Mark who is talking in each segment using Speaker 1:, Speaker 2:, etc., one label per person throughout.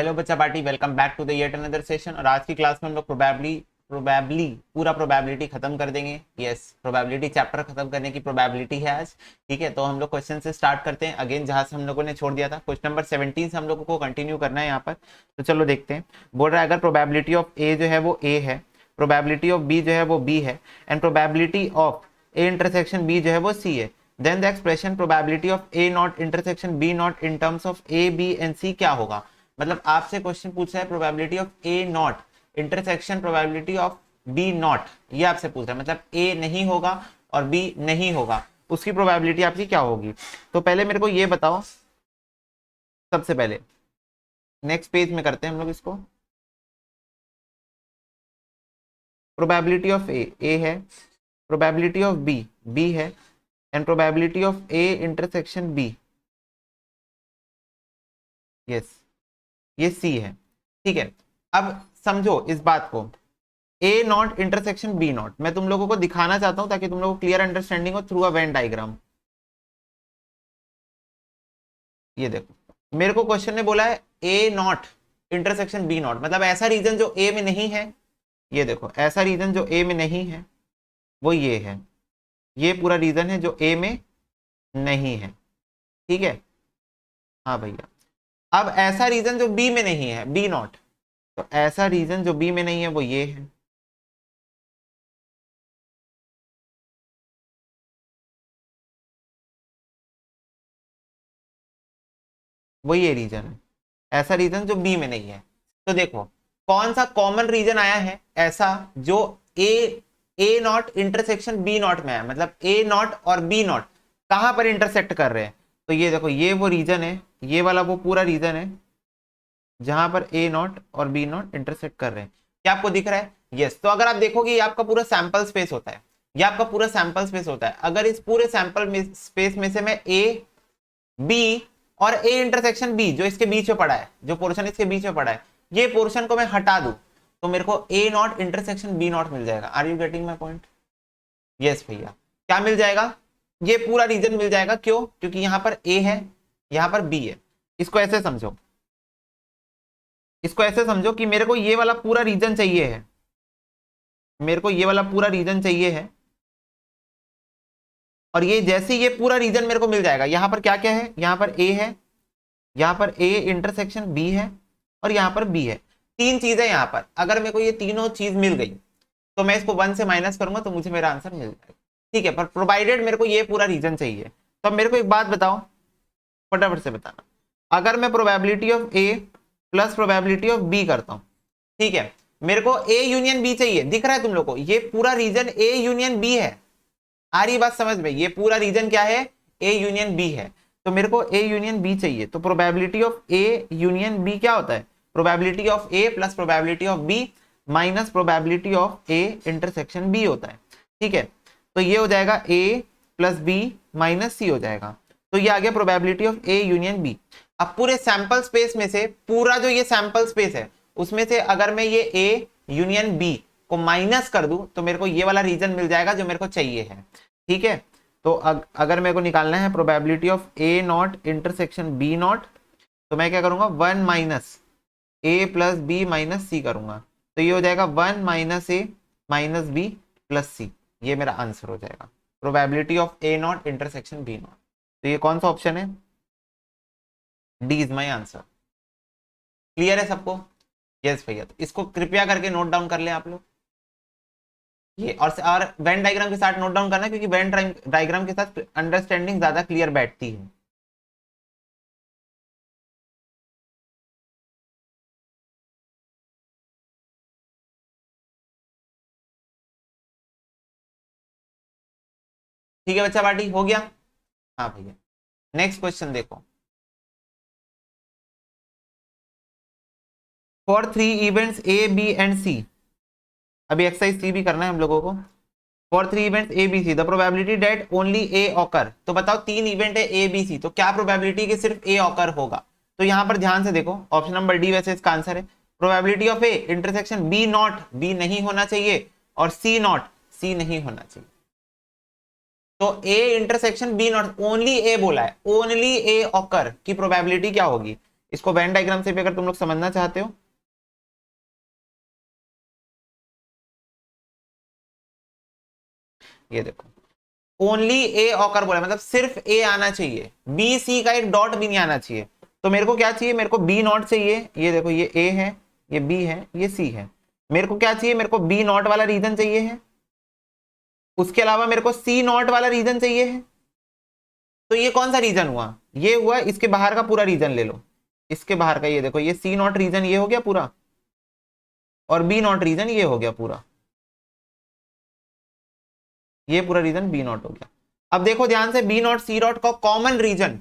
Speaker 1: Hello बच्चा party, welcome back to the yet another session. और आज की क्लास में हम लोग प्रोबेबली पूरा प्रोबेबिलिटी खत्म कर देंगे। यस, प्रोबेबिलिटी चैप्टर खत्म करने की प्रोबेबिलिटी है आज। ठीक है, तो हम लोग क्वेश्चन से स्टार्ट करते हैं अगेन जहां से हम लोगों ने छोड़ दिया था। क्वेश्चन नंबर 17 से हम लोगों को कंटिन्यू करना है यहाँ पर। तो चलो देखते हैं। बोल रहा है अगर प्रोबेबिलिटी ऑफ ए जो है वो ए है, प्रोबेबिलिटी ऑफ बी जो है वो बी है, and probability of A intersection B जो है वो सी है, then the expression probability of A not intersection B not in terms of A B and C क्या होगा। मतलब आपसे क्वेश्चन पूछ रहा है probability of A not intersection probability of B not, ये आपसे पूछ रहा है। मतलब ए नहीं होगा और बी नहीं होगा, उसकी प्रोबेबिलिटी आपकी क्या होगी। तो पहले मेरे को ये बताओ, सबसे पहले नेक्स्ट पेज में करते हैं हम लोग इसको। प्रोबेबिलिटी ऑफ ए है, प्रोबेबिलिटी ऑफ बी बी है, and probability of A intersection B yes ये सी है। ठीक है, अब समझो इस बात को, A not intersection B not मैं तुम लोगों को दिखाना चाहता हूं ताकि तुम लोगों को क्लियर अंडरस्टैंडिंग हो थ्रू अ वेन डायग्राम। ये देखो, मेरे को क्वेश्चन ने बोला है ए नॉट इंटरसेक्शन बी नॉट, मतलब ऐसा रीजन जो ए में नहीं है। ये देखो, ऐसा रीजन जो ए में नहीं है वो ये है, ये पूरा रीजन है जो ए में नहीं है। ठीक है, हाँ भैया। अब ऐसा रीजन जो बी में नहीं है, बी नॉट, तो ऐसा रीजन जो बी में नहीं है वो ये है। वो ये रीजन है, ऐसा रीजन जो बी में नहीं है। तो देखो कौन सा कॉमन रीजन आया है ऐसा जो ए नॉट इंटरसेक्शन बी नॉट में है। मतलब ए नॉट और बी नॉट कहां पर इंटरसेक्ट कर रहे हैं। तो ये देखो, ये वो रीजन है, ये वाला वो पूरा रीजन है जहां पर ए नॉट और बी नॉट इंटरसेक्ट कर रहे हैं। क्या आपको दिख रहा है? यस। तो अगर आप देखोगे ये आपका पूरा सैंपल स्पेस होता है, ये आपका पूरा सैंपल स्पेस होता है। अगर इस पूरे सैंपल स्पेस में से मैं ए बी और ए इंटरसेक्शन बी जो इसके बीच में पड़ा है, जो पोर्शन इसके बीच में पड़ा है, ये पोर्शन को मैं हटा दूं तो मेरे को A not intersection B not मिल जाएगा। Are you getting my point? Yes भैया। क्या मिल जाएगा? ये पूरा रीजन मिल जाएगा। क्यों? क्योंकि यहां पर ए है, यहां पर बी है। इसको ऐसे समझो, इसको ऐसे समझो कि मेरे को ये वाला पूरा रीजन चाहिए है, मेरे को ये वाला पूरा रीजन चाहिए है। और ये जैसे ये पूरा रीजन मेरे को मिल जाएगा, यहां पर क्या क्या है, यहां पर ए है, यहां पर ए इंटरसेक्शन बी है, और यहां पर बी है। तीन चीजें यहां पर। अगर मेरे को ये तीनों चीज मिल गई तो मैं इसको 1 से माइनस करूंगा तो मुझे मेरा आंसर मिल जाएगा। ठीक है, पर प्रोवाइडेड मेरे को ये पूरा रीजन चाहिए। तो अब मेरे को एक बात बताओ, फटाफट से बताना। अगर मैं probability of A plus probability of B करता हूं, ठीक है, मेरे को ए यूनियन बी चाहिए। दिख रहा है तुम लोग को, ये पूरा रीजन ए यूनियन बी है। आ रही बात समझ में? ये पूरा रीजन क्या है? ए यूनियन बी है। तो मेरे को ए यूनियन बी चाहिए। तो probability of A union B क्या होता है? Probability of A plus probability of B minus probability of A intersection B होता है। ठीक है, तो ये हो जाएगा A plus B minus C हो जाएगा। तो ये आ गया probability of A union B. अब पूरे सैंपल स्पेस में से, पूरा जो ये सैंपल स्पेस है उसमें से अगर मैं ये ए यूनियन बी को माइनस कर दूं तो मेरे को ये वाला रीजन मिल जाएगा जो मेरे को चाहिए है। ठीक है, तो अगर मेरे को निकालना है probability of A not intersection B not, तो मैं क्या करूंगा, 1 minus A plus B minus C करूंगा। तो ये हो जाएगा 1 minus A minus B plus C. ये मेरा आंसर हो जाएगा, probability of A not intersection B not. तो ये कौन सा ऑप्शन है? D is my answer. Clear है सबको? यस भैया। तो इसको कृपया करके नोट डाउन कर लें आप लोग ये, और वेन डायग्राम के साथ नोट डाउन करना, क्योंकि वेन डायग्राम के साथ अंडरस्टैंडिंग ज्यादा क्लियर बैठती है। ठीक है बच्चा पार्टी, हो गया? हाँ भैया। नेक्स्ट क्वेश्चन देखो। For 3 events A B and C, अभी एक्सरसाइज सी भी करना है हम लोगों को। For 3 events A B C the probability that only A occur. तो बताओ 3 इवेंट है ए बी सी, तो क्या प्रोबेबिलिटी कि सिर्फ ए ऑकर होगा? तो यहां पर ध्यान से देखो, ऑप्शन नंबर डी वैसे इसका आंसर है। Probability of A intersection B not, B नहीं होना चाहिए, और सी नॉट, सी नहीं होना चाहिए। तो A intersection B not, only A बोला है, ओनली ए ऑकर की प्रोबेबिलिटी क्या होगी? इसको वेन डायग्राम से भी अगर तुम लोग समझना चाहते हो, ये देखो ओनली ए ऑकर बोला, मतलब सिर्फ ए आना चाहिए, बी सी का एक डॉट भी नहीं आना चाहिए। तो मेरे को क्या चाहिए, मेरे को बी नॉट चाहिए, ये देखो ये ए है, ये बी है, ये सी है। मेरे को क्या चाहिए, मेरे को बी नॉट वाला रीजन चाहिए है, उसके अलावा मेरे को सी नॉट वाला रीजन चाहिए है। तो ये कौन सा रीजन हुआ, ये हुआ इसके बाहर का पूरा रीजन ले लो, इसके बाहर का, ये देखो ये सी नॉट रीजन ये हो गया पूरा, और बी नॉट रीजन ये हो गया पूरा, ये पूरा रीजन बी नॉट हो गया। अब देखो ध्यान से, बी नॉट सी नॉट का कॉमन रीजन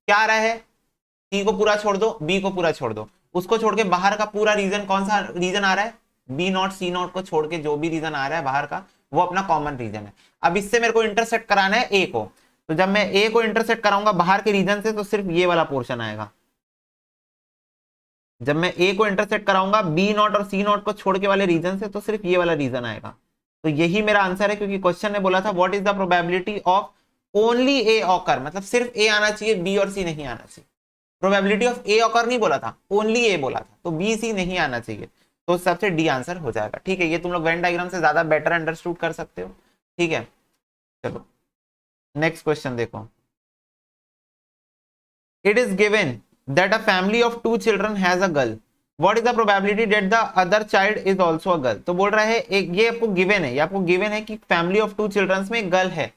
Speaker 1: क्या आ रहा है, सी को पूरा छोड़ दो, बी को पूरा छोड़ दो, उसको छोड़ के बाहर का पूरा रीजन कौन सा रीजन आ रहा है, बी नॉट सी नॉट को छोड़ के जो भी रीजन आ रहा है बाहर का वो अपना कॉमन रीजन है। अब इससे मेरे को इंटरसेक्ट कराना है ए को, तो जब मैं ए को इंटरसेक्ट कराऊंगा बाहर के रीजन से तो सिर्फ ये वाला पोर्शन आएगा। जब मैं ए को इंटरसेक्ट कराऊंगा बी नॉट और सी नॉट को छोड़ के वाले रीजन से तो सिर्फ ये वाला रीजन आएगा। तो यही मेरा आंसर है, क्योंकि क्वेश्चन ने बोला था what is the probability of only A occur, मतलब सिर्फ ए आना चाहिए, बी और सी नहीं आना चाहिए। प्रोबेबिलिटी ऑफ ए ऑकर नहीं बोला था, ओनली ए बोला था, तो बी सी नहीं आना चाहिए, तो सबसे डी आंसर हो जाएगा। ठीक है, ये तुम लोग वेन डायग्राम से ज्यादा बेटर अंडरस्टूड कर सकते हो। ठीक है, चलो नेक्स्ट क्वेश्चन देखो। It is given that a family of 2 children has a girl, what is the probability that the other child is also a girl। तो बोल रहा है एक, ये आपको गिवन है, ये आपको गिवन है कि फैमिली ऑफ 2 चिल्ड्रंस में गर्ल है,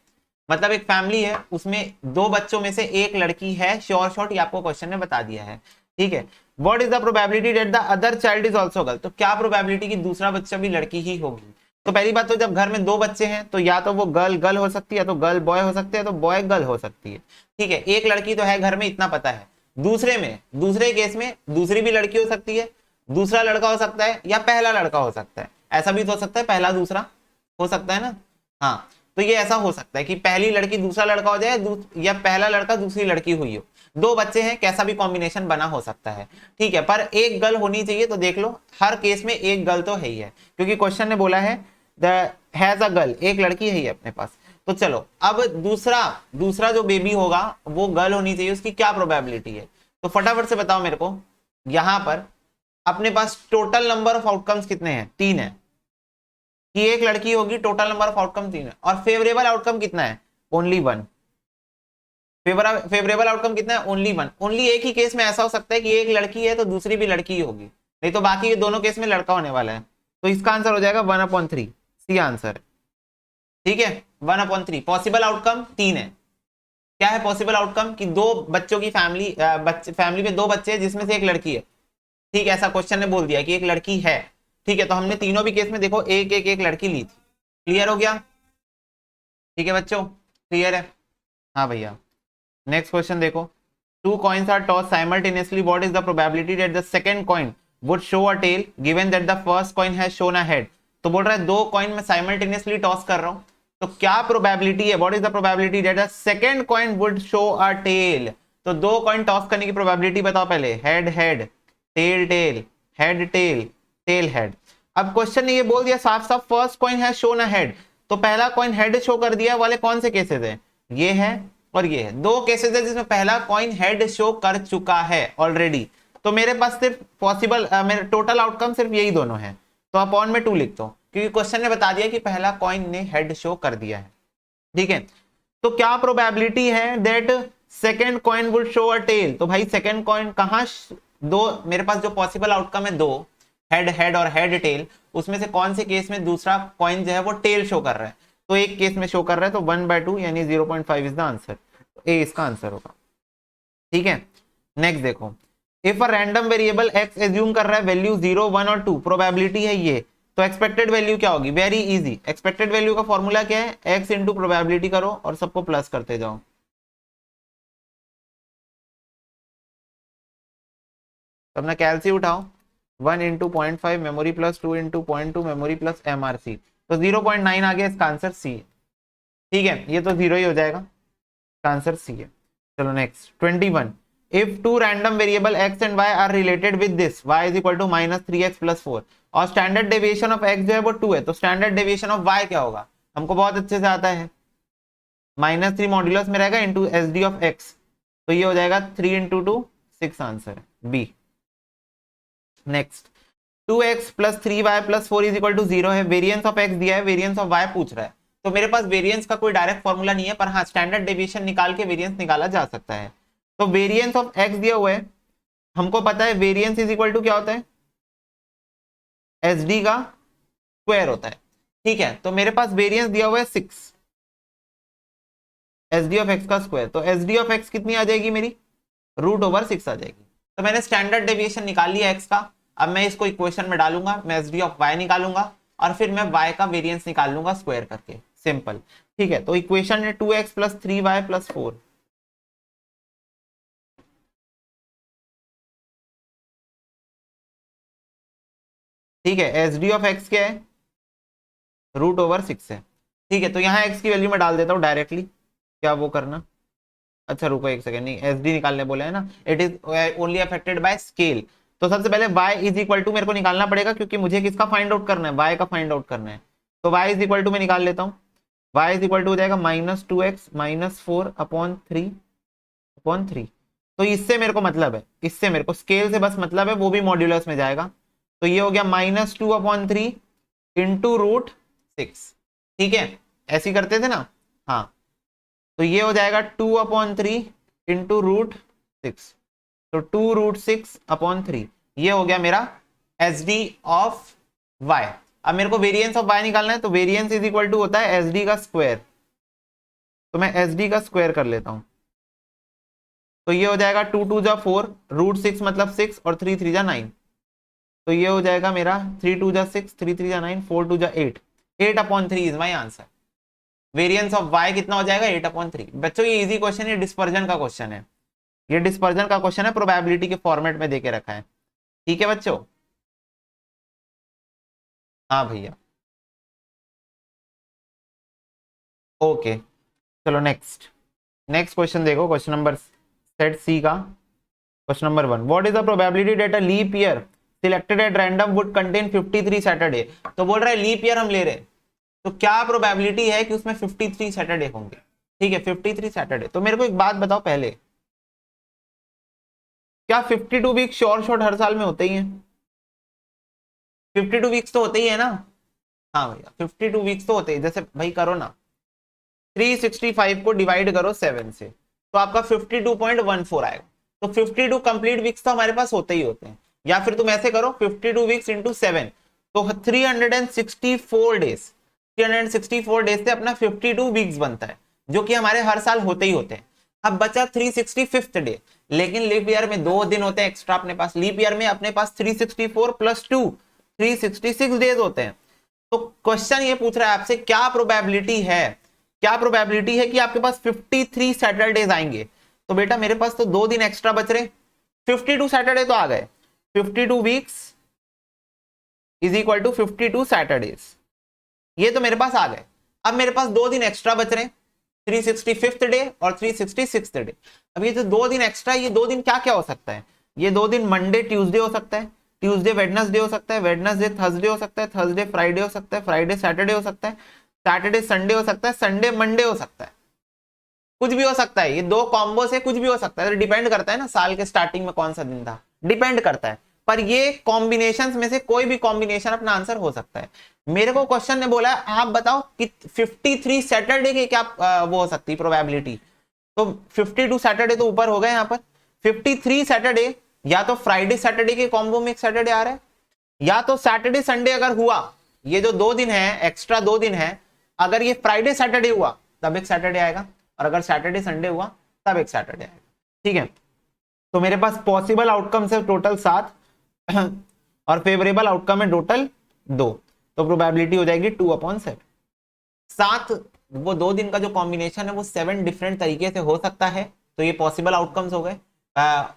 Speaker 1: मतलब एक फैमिली है उसमें 2 बच्चों में से एक लड़की है, श्योर शॉर्ट ये आपको क्वेश्चन ने बता दिया है। ठीक है, what is the probability that the other child is also girl, तो क्या प्रोबेबिलिटी कि दूसरा बच्चा भी लड़की ही होगी। तो पहली बात तो जब घर में 2 बच्चे हैं तो या तो वो गर्ल गर्ल हो सकती है, तो गर्ल बॉय हो सकते हैं, तो बॉय गर्ल हो सकती है। ठीक है, एक लड़की तो है घर में, इतना पता है। दूसरे केस में दूसरी भी लड़की हो सकती है, दूसरा लड़का हो सकता है, या पहला लड़का हो सकता है, ऐसा भी तो हो सकता है, पहला दूसरा हो सकता है ना। हाँ, तो ये ऐसा हो सकता है कि पहली लड़की दूसरा लड़का हो जाए, या पहला लड़का दूसरी लड़की हुई हो, 2 बच्चे हैं, कैसा भी कॉम्बिनेशन बना हो सकता है। ठीक है, पर एक गर्ल होनी चाहिए, तो देख लो हर केस में एक गर्ल तो है ही है, क्योंकि क्वेश्चन ने बोला है द हैज अ गर्ल, एक लड़की है ही अपने पास। तो चलो अब दूसरा जो बेबी होगा वो गर्ल होनी चाहिए, उसकी क्या प्रोबेबिलिटी है, तो फटाफट से बताओ मेरे को। यहां पर अपने पास टोटल नंबर ऑफ आउटकम्स कितने हैं, 3 है, कि एक लड़की होगी, टोटल नंबर ऑफ आउटकम 3 है, और फेवरेबल आउटकम कितना है, ओनली 1। फेवरेबल आउटकम कितना है, ओनली 1। ओनली एक ही केस में ऐसा हो सकता है कि एक लड़की है तो दूसरी भी लड़की ही होगी, नहीं तो बाकी ये दोनों केस में लड़का होने वाला है। तो इसका आंसर हो जाएगा 1/3, सी आंसर है। ठीक है, 1/3 पॉसिबल आउटकम 3 है। क्या है पॉसिबल आउटकम, कि 2 बच्चों की फैमिली में 2 बच्चे हैं जिसमें से एक लड़की है। ठीक है, ऐसा क्वेश्चन ने बोल दिया कि एक लड़की है। ठीक है, तो हमने तीनों भी केस में देखो एक एक एक लड़की ली थी। क्लियर हो गया, ठीक है बच्चों, क्लियर है। हाँ भैया, नेक्स्ट क्वेश्चन देखो। 2 coins are tossed simultaneously, what is the probability that the second coin would show a tail given that the first coin has shown a head। तो बोल रहा है 2 कॉइन में साइमल्टेनियसली टॉस कर रहा हूं, तो क्या प्रोबेबिलिटी है, what is the probability that the second coin would show a tail. तो 2 कॉइन टॉस करने की प्रोबेबिलिटी बताओ पहले, head head, tail tail, head tail, tail head. अब क्वेश्चन ने ये बोल दिया साफ साफ first coin has shown a head, तो पहला कॉइन हेड शो कर दिया वाले कौन से केसेस है, ये है और ये है। 2 केसेस है जिसमें पहला कॉइन हेड शो कर चुका है ऑलरेडी, तो मेरे पास सिर्फ पॉसिबल मेरे टोटल आउटकम सिर्फ यही दोनों है, तो अपॉन में 2 लिख दो, क्योंकि क्वेश्चन ने बता दिया कि पहला कॉइन ने हेड शो कर दिया है। ठीक है, तो क्या प्रोबेबिलिटी है that second coin would show a tail. तो भाई सेकंड कॉइन कहां, 2 मेरे पास जो पॉसिबल आउटकम है 2, हेड हेड और हेड टेल, उसमें से कौन से केस में दूसरा कॉइन जो है वो टेल शो कर रहा है, तो एक केस में शो कर रहा है, तो 1/2 यानी 0.5 इज द आंसर, ए इसका आंसर होगा। ठीक है, नेक्स्ट देखो। If a random variable x assume कर रहा है वैल्यू 0, 1 और 2, प्रोबेबिलिटी है ये, तो एक्सपेक्टेड वैल्यू क्या होगी, वेरी इजी। एक्सपेक्टेड वैल्यू का फॉर्मूला क्या है, एक्स इंटू प्रोबेबिलिटी करो और सबको प्लस करते जाओ। अपना कैलसी उठाओ, 1 into 0.5 memory plus 2 into 0.2 memory plus MRC, तो 0.9 आ गया, इसका आंसर सी है। ठीक है, ये तो 0 ही हो जाएगा, इसका आंसर सी है। चलो next 21। If 2 random variable x and y are related with this, y is equal to -3x plus 4, और स्टैंडर्ड डेविएशन ऑफ x जो है वो 2 है, तो स्टैंडर्ड डेविएशन ऑफ y क्या होगा, हमको बहुत अच्छे से आता है, -3 मॉड्यूलस में रहेगा इंटू SD ऑफ x, तो ये हो जाएगा 3 इंटू 2 6 आंसर है B. Next 2x plus 3y plus 4 is equal to 0 है। वेरिएंस ऑफ x दिया है, वेरिएंस ऑफ y पूछ रहा है, तो मेरे पास वेरिएंस का कोई डायरेक्ट फॉर्मूला नहीं है, पर हाँ स्टैंडर्ड डेविएशन निकाल के वेरिएंस निकाला जा सकता है। तो वेरिएंस ऑफ x दिया हुआ है, हमको पता है वेरिएंस इज इक्वल टू क्या होता है, एसडी का स्क्वायर होता है। ठीक है, तो मेरे पास वेरिएंस दिया हुआ है 6, एसडी ऑफ एक्स का स्क्वायर, तो एसडी ऑफ एक्स कितनी आ जाएगी मेरी, √6 आ जाएगी। तो मैंने स्टैंडर्ड डेविएशन निकाल लिया एक्स का, अब मैं इसको इक्वेशन में डालूंगा, मैं एसडी ऑफ वाई निकालूंगा और फिर मैं y का वेरिएंस निकाल लूंगा स्क्वायर करके, सिंपल। ठीक है, तो इक्वेशन है 2x प्लस 3y प्लस 4। ठीक है, एस डी ऑफ एक्स क्या है, √6 है। ठीक है, तो यहाँ x की वैल्यू में डाल देता हूँ डायरेक्टली, क्या वो करना, अच्छा रुको एक सेकेंड, नहीं एस डी निकालने बोला है ना, it is only affected by scale. तो सबसे पहले y इज इक्वल टू मेरे को निकालना पड़ेगा, क्योंकि मुझे किसका फाइंड आउट करना है, y का फाइंड आउट करना है। तो y इज इक्वल टू मैं निकाल लेता हूँ, y इज इक्वल टू हो जाएगा -2x -4/3 तो इससे मेरे को मतलब है, इससे मेरे को स्केल से बस मतलब है, वो भी मॉड्यूलस में जाएगा। तो ये हो गया -2/3 इंटू √6। ठीक है, ऐसे ही करते थे ना, हाँ, तो ये हो जाएगा 2/3 इंटू √6, तो 2√6/3 ये हो गया मेरा एस डी ऑफ वाई। अब मेरे को वेरिएंस ऑफ वाई निकालना है, तो वेरिएंस इज इक्वल टू होता है एस डी का स्क्वायर, तो मैं एस डी का स्क्वायर कर लेता हूं, तो ये हो जाएगा 2 2 जा 4, √6 मतलब 6 और 3 3 जा 9, तो ये हो जाएगा मेरा 3 2 जा 6, 3 3 जा 9, 4 2 जा 8, 8/3 is my answer. Variance of Y कितना हो जाएगा, 8/3। बच्चों ये इजी क्वेश्चन है, डिस्पर्जन का क्वेश्चन है, ये डिस्पर्जन का क्वेश्चन है, प्रोबेबिलिटी के फॉर्मेट में देके रखा है। ठीक है बच्चों, हाँ भैया, ओके चलो नेक्स्ट। नेक्स्ट क्वेश्चन देखो, क्वेश्चन नंबर सेट सी का question number 1, what is the probability that a leap year selected at random would contain 53 Saturday. तो बोल रहा है लीप ईयर हम ले रहे हैं, तो क्या प्रोबेबिलिटी है कि उसमें 53 सैटरडे होंगे। ठीक है, 53 सैटरडे, तो मेरे को एक बात बताओ पहले, क्या 52 वीक श्योर शॉट हर साल में होते ही हैं, 52 वीक्स तो होते ही है ना। हाँ भैया 52 वीक्स तो होते ही, जैसे भाई करो ना, 365 को डिवाइड करो 7 से, तो आपका 52.14 आएगा। तो 52 कंप्लीट वीक्स तो हमारे पास होते ही होते हैं, या फिर तुम ऐसे करो 52 वीक्स इंटू 7, तो 364 डेज, 364 डेज से अपना 52 वीक्स बनता है, जो कि हमारे हर साल होते ही होते हैं। अब बचा 365th डे, लेकिन लीप ईयर में 2 दिन होते हैं एक्स्ट्रा अपने पास, लीप ईयर में अपने पास 364 + 2 366 डेज होते हैं। तो क्वेश्चन ये पूछ रहा है आपसे, क्या प्रोबेबिलिटी है, क्या प्रोबेबिलिटी है कि आपके पास 53 सैटरडेज आएंगे। तो बेटा मेरे पास तो 2 दिन एक्स्ट्रा बच रहे, 52 सैटरडे तो आ गए, 52 weeks is equal to 52 Saturdays, ये तो मेरे पास आ गए। अब मेरे पास 2 दिन एक्स्ट्रा बच रहे, 365th डे और 366th डे। अब ये जो 2 दिन एक्स्ट्रा, ये 2 दिन क्या क्या हो सकता है, ये 2 दिन मंडे ट्यूसडे हो सकता है, ट्यूसडे वेडनेसडे हो सकता है, वेडनेसडे थर्सडे हो सकता है, थर्सडे फ्राइडे हो सकता है, फ्राइडे सैटरडे हो सकता है, सैटरडे संडे हो सकता है, संडे मंडे हो सकता है, कुछ भी हो सकता है। ये 2 कॉम्बो से कुछ भी हो सकता है, डिपेंड करता है ना साल के स्टार्टिंग में कौन सा दिन था, डिपेंड करता है। पर ये कॉम्बिनेशंस में से कोई भी कॉम्बिनेशन अपना आंसर हो सकता है। मेरे को क्वेश्चन ने बोला है आप बताओ कि 53 सैटरडे के क्या वो हो सकती है प्रोबेबिलिटी। तो 52 सैटरडे तो ऊपर हो गए, यहाँ पर 53 सैटरडे या तो फ्राइडे सैटरडे के कॉम्बो में एक सैटरडे आ रहा है, या तो सैटरडे संडे अगर हुआ, ये जो 2 दिन है एक्स्ट्रा 2 दिन है, अगर ये फ्राइडे सैटरडे हुआ तब एक सैटरडे आएगा, और अगर सैटरडे संडे हुआ तब एक सैटरडे आएगा। ठीक है, तो मेरे पास पॉसिबल आउटकम है टोटल 7 और फेवरेबल आउटकम है टोटल 2, तो प्रोबेबिलिटी हो जाएगी 2/7। 7 वो 2 दिन का जो कॉम्बिनेशन है वो 7 डिफरेंट तरीके से हो सकता है, तो ये पॉसिबल आउटकम्स हो गए।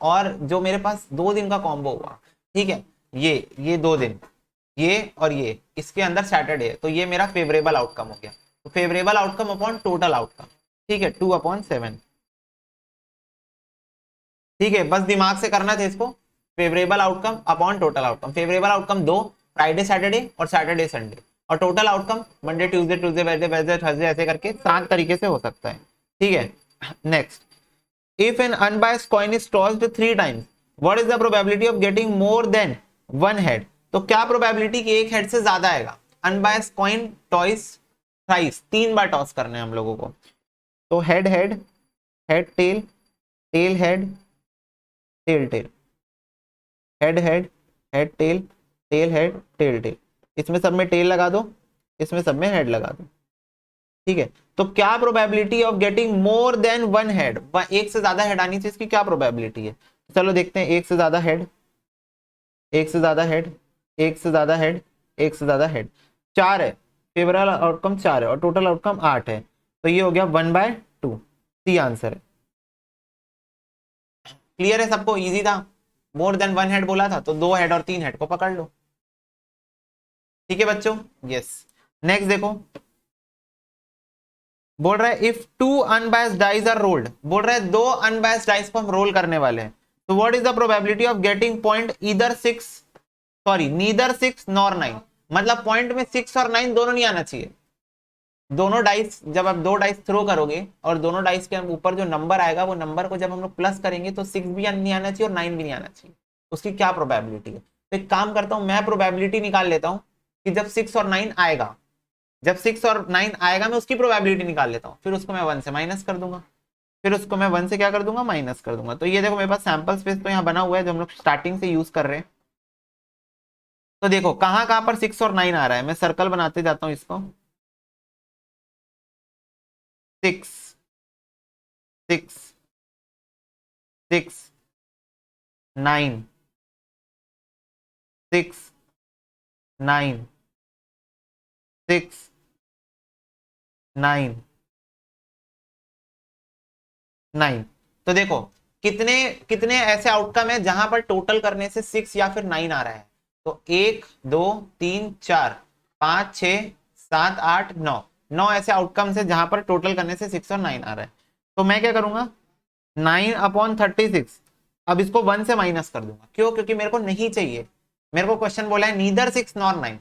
Speaker 1: और जो मेरे पास 2 दिन का कॉम्बो हुआ, ठीक है, ये 2 दिन, ये और ये, इसके अंदर सैटरडे है, तो ये मेरा फेवरेबल आउटकम हो गया। तो favourable outcome upon total outcome, ठीक है, 2/7। ठीक है, बस दिमाग से करना था इसको, favourable outcome upon total outcome. Favourable outcome 2 Friday Saturday और सैटरडे संडे, और total outcome Monday Tuesday Tuesday Wednesday Wednesday Thursday, ऐसे करके 7 तरीके से हो सकता है। ठीक है, next if an unbiased coin is tossed 3 times what is the probability of getting more than 1 head. तो क्या प्रोबेबिलिटी कि एक हेड से ज्यादा आएगा। अनबायस्ड कॉइन टॉइस थ्राइस, 3 बार टॉस करने हैं हम लोगों को। तो head head, head tail, tail head, tail tail, head head, head tail, tail head, tail tail. इसमें सब में टेल लगा दो, इसमें सब में हेड लगा दो। ठीक है, तो क्या probability of getting more than 1 head, एक से ज्यादा हेड आनी चाहिए, इसकी क्या प्रोबेबिलिटी है। चलो देखते हैं, एक से ज्यादा हेड, एक से ज्यादा हेड, एक से ज्यादा हेड, एक से ज्यादा हेड। 4 है, फेवरेबल आउटकम 4 है और टोटल आउटकम 8 है, तो ये हो गया 1/2। सी आंसर है। क्लियर है सबको, इजी था। मोर देन 1 हेड बोला था तो 2 हेड और 3 हेड को पकड़ लो। ठीक है बच्चों, यस। नेक्स्ट देखो, बोल रहा है if 2 unbiased dice are rolled, बोल रहा है 2 अनबायस्ड डाइस को हम रोल करने वाले हैं, तो what is the probability of getting point either 6, sorry neither 6 nor 9। मतलब पॉइंट में 6 और 9 दोनों नहीं आना चाहिए। दोनों डाइस, जब आप 2 डाइस थ्रो करोगे और दोनों डाइस के ऊपर जो नंबर आएगा वो नंबर को जब हम लोग प्लस करेंगे तो 6 भी नहीं आना चाहिए और 9 भी नहीं आना चाहिए। उसकी क्या प्रोबेबिलिटी है। तो एक काम करता हूं, मैं प्रोबेबिलिटी निकाल लेता हूं कि जब 6 और 9 आएगा, जब 6 और 9 आएगा मैं उसकी प्रोबेबिलिटी निकाल लेता हूँ, फिर उसको मैं 1 से माइनस कर दूंगा, फिर उसको मैं 1 से क्या कर दूंगा, माइनस कर दूंगा। तो ये देखो मेरे पास सैंपल स्पेस तो यहाँ बना हुआ है जो हम लोग स्टार्टिंग से यूज कर रहे हैं। तो देखो कहाँ कहाँ पर 6 और 9 आ रहा है, मैं सर्कल बनाते जाता हूँ इसको। 6 6 6 9 6 9 6 9 9। तो देखो कितने कितने ऐसे आउटकम है जहां पर टोटल करने से 6 या फिर 9 आ रहा है। तो 1 2 3 4 5 6 7 8 9, 9 ऐसे आउटकम्स है जहां पर टोटल करने से 6 और 9 आ रहा है। तो मैं क्या करूंगा, 9/36, अब इसको 1 से माइनस कर दूंगा। क्यों, क्योंकि मेरे को नहीं चाहिए, मेरे को क्वेश्चन बोला है नीदर 6 नॉर 9,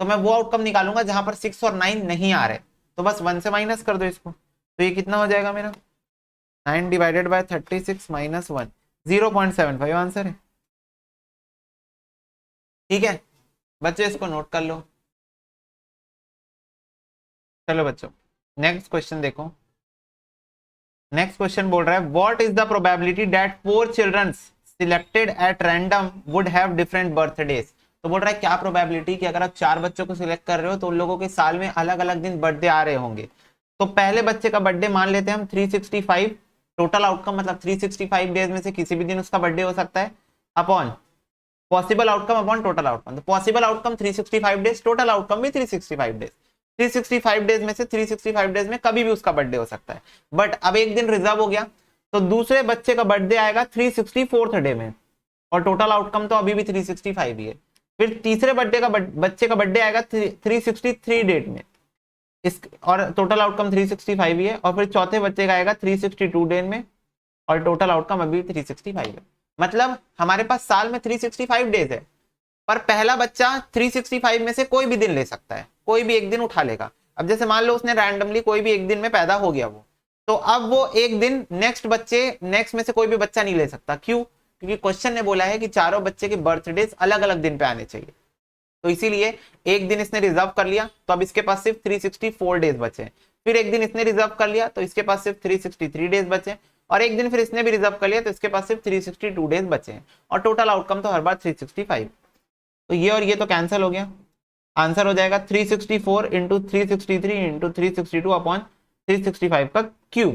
Speaker 1: तो मैं वो आउटकम निकालूंगा जहां पर 6 और 9 नहीं आ रहे। तो बस 1 से माइनस कर दो इसको, तो ये कितना हो जाएगा मेरा, 9/36 - 1, 0.75 आंसर है। ठीक है बच्चों, इसको नोट कर लो। चलो बच्चों नेक्स्ट क्वेश्चन देखो। नेक्स्ट क्वेश्चन बोल रहा है what is the probability that 4 children selected at random would have different birthdays. तो बोल रहा है क्या प्रोबेबिलिटी कि अगर आप 4 बच्चों को सिलेक्ट कर रहे हो तो उन लोगों के साल में अलग अलग दिन बर्थडे आ रहे होंगे। तो पहले बच्चे का बर्थडे मान लेते हैं हम 365, टोटल आउटकम मतलब 365 डेज में से किसी भी दिन उसका बर्थडे हो सकता है, upon possible outcome upon total outcome. तो possible outcome 365 days, total outcome भी 365 डेज। 365 डेज में से 365 डेज में कभी भी उसका बर्थडे हो सकता है, बट अब एक दिन रिजर्व हो गया, तो दूसरे बच्चे का बर्थडे आएगा 364th डे में, और टोटल आउटकम तो अभी भी 365 ही है। फिर तीसरे बर्थडे का बच्चे का बर्थडे आएगा 363 डेट में, इस और टोटल आउटकम 365 ही है। और फिर चौथे बच्चे का आएगा 362 डे में, और टोटल आउटकम अभी 365 है। मतलब हमारे पास साल में 365 डेज है, पर पहला बच्चा 365 में से कोई भी दिन ले सकता है, कोई भी एक दिन उठा लेगा। अब जैसे मान लो उसने रैंडमली कोई भी एक दिन में पैदा हो गया वो, तो अब वो एक दिन नेक्स्ट में से कोई भी बच्चा नहीं ले सकता। क्यों, क्योंकि क्वेश्चन ने बोला है कि चारों बच्चे के बर्थडेज अलग अलग दिन पे आने चाहिए। तो इसीलिए एक दिन इसने रिजर्व कर लिया, तो अब इसके पास सिर्फ 364 डेज बचे। फिर एक दिन इसने रिजर्व कर लिया तो इसके पास सिर्फ 363 डेज बचे, और एक दिन फिर इसने भी रिजर्व कर लिया तो इसके पास सिर्फ 362 डेज बचे, और टोटल आउटकम तो हर बार 365। तो ये और ये तो कैंसिल हो गया, आंसर हो जाएगा 364 इंटू 363 इंटू 362 अपॉन 365 का क्यूब।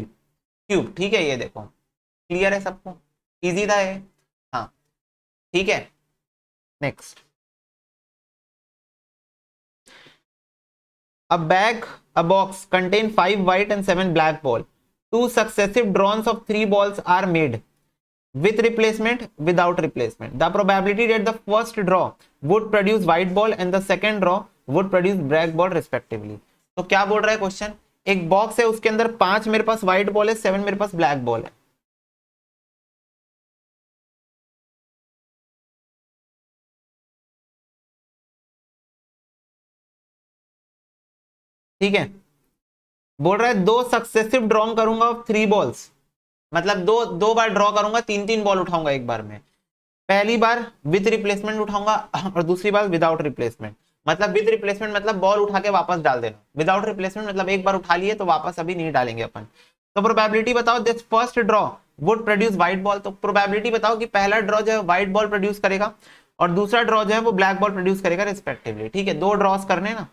Speaker 1: क्यूब, ठीक है, ये देखो क्लियर है सबको, इजी था ये। हाँ ठीक है, next. A box contain 5 white and 7 black ball. Two successive drawings of 3 balls are made with replacement, without replacement. The probability that the first draw would produce white ball and the second draw would produce black ball respectively. तो क्या बोल रहा है question, एक box है उसके अंदर 5 मेरे पास व्हाइट बॉल है, 7 मेरे पास ब्लैक बॉल है। ठीक है, बोल रहा है 2 सक्सेसिव ड्रॉ करूंगा 3 बॉल्स, मतलब दो दो बार ड्रॉ करूंगा, तीन तीन बॉल उठाऊंगा एक बार में। पहली बार विथ रिप्लेसमेंट उठाऊंगा और दूसरी बार विदाउट रिप्लेसमेंट। मतलब विथ रिप्लेसमेंट मतलब बॉल उठा के वापस डाल देना, विदाउट रिप्लेसमेंट मतलब एक बार उठा लिए तो वापस अभी नहीं डालेंगे अपन। तो प्रोबेबिलिटी बताओ this first draw would produce white ball. तो प्रोबेबिलिटी बताओ कि पहला ड्रॉ जो है व्हाइट बॉल प्रोड्यूस करेगा और दूसरा ड्रॉ जो है वो ब्लैक बॉल प्रोड्यूस करेगा रिस्पेक्टिवली। ठीक है, दो ड्रॉस करने ना,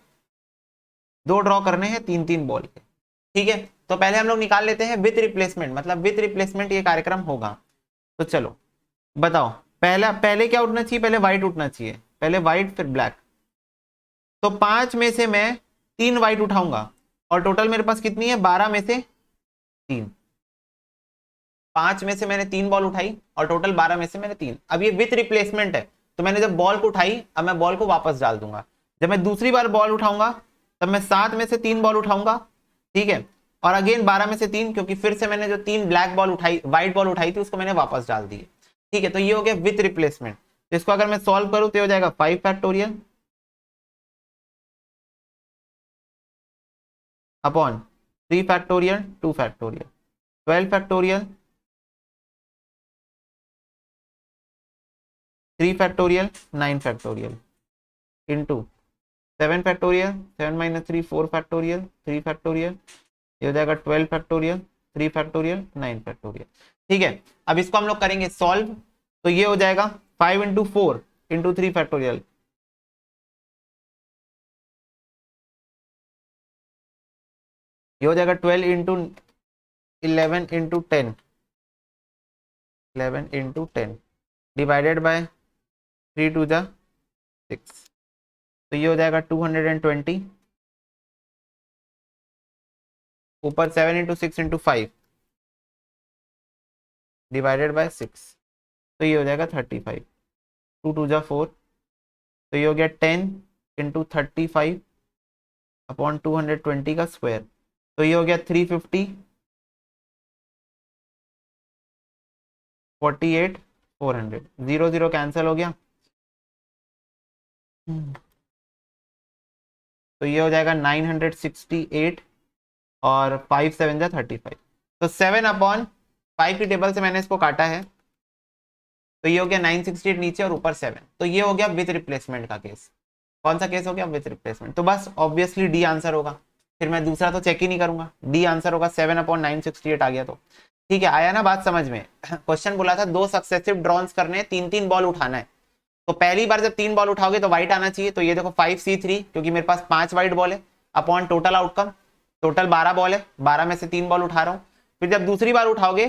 Speaker 1: दो ड्रॉ करने हैं तीन तीन बॉल के। ठीक है, तो पहले हम लोग निकाल लेते हैं विथ रिप्लेसमेंट, मतलब विथ रिप्लेसमेंट ये कार्यक्रम होगा। तो चलो बताओ, पहला पहले क्या उठना चाहिए, पहले व्हाइट उठना चाहिए, पहले व्हाइट फिर ब्लैक। तो पांच में से मैं तीन व्हाइट उठाऊंगा और टोटल मेरे पास कितनी है, 12 में से तीन। पांच में से मैंने तीन बॉल उठाई और टोटल 12 में से मैंने तीन। अब ये विथ रिप्लेसमेंट है, तो मैंने जब बॉल को उठाई अब मैं बॉल को वापस डाल दूंगा। जब मैं दूसरी बार बॉल उठाऊंगा तब मैं सात में से तीन बॉल उठाऊंगा। ठीक है, और अगेन 12 में से तीन, क्योंकि फिर से मैंने जो तीन ब्लैक बॉल उठाई, व्हाइट बॉल उठाई थी, उसको मैंने वापस डाल दी। ठीक है, तो ये हो गया विथ रिप्लेसमेंट। तो इसको अगर मैं सॉल्व करूं तो हो जाएगा 5 factorial upon 3 factorial 2 factorial 12 factorial 3 factorial 9 factorial into 7 factorial, 7 minus 3 4 factorial 3 factorial, ये हो जाएगा 12 फैक्टोरियल 3 फैक्टोरियल 9 फैक्टोरियल। ठीक है, अब इसको हम लोग करेंगे सॉल्व। तो ये हो जाएगा 5 इंटू 4 इंटू 3 फैक्टोरियल, ये हो जाएगा 12 into 11 into 10, 11 into 10 divided by 3 टू जा 6। तो ये हो जाएगा 220 ऊपर 7 इंटू 6 इंटू 5 डिवाइडेड बाय 6। तो ये हो जाएगा 35, 2 टू जा 4। तो ये हो गया 10 इंटू 35 अपॉन 220 का स्क्वायर। तो ये हो गया 350 48 400, जीरो जीरो कैंसिल हो गया। तो ये हो जाएगा 968 और 5 7 जा 35। तो 7 अपॉन 5 की टेबल से मैंने इसको काटा है, तो ये हो गया 968 नीचे और ऊपर 7। तो ये हो गया विथ रिप्लेसमेंट का केस। कौन सा केस हो गया, विथ रिप्लेसमेंट। तो बस ऑब्वियसली डी आंसर होगा, फिर मैं दूसरा तो चेक ही नहीं करूंगा, डी आंसर होगा। 7 अपॉन 968 आ गया। तो ठीक है, आया ना बात समझ में। क्वेश्चन बोला था दो सक्सेसिव ड्रॉन्स करने हैं, तीन तीन बॉल उठाना है। तो पहली बार जब तीन बॉल उठाओगे तो व्हाइट आना चाहिए। तो ये देखो 5C3, क्योंकि मेरे पास 5 व्हाइट बॉल है, upon total outcome, total 12 ball है, 12 में से तीन बॉल उठा रहा हूं। फिर जब दूसरी बार उठाओगे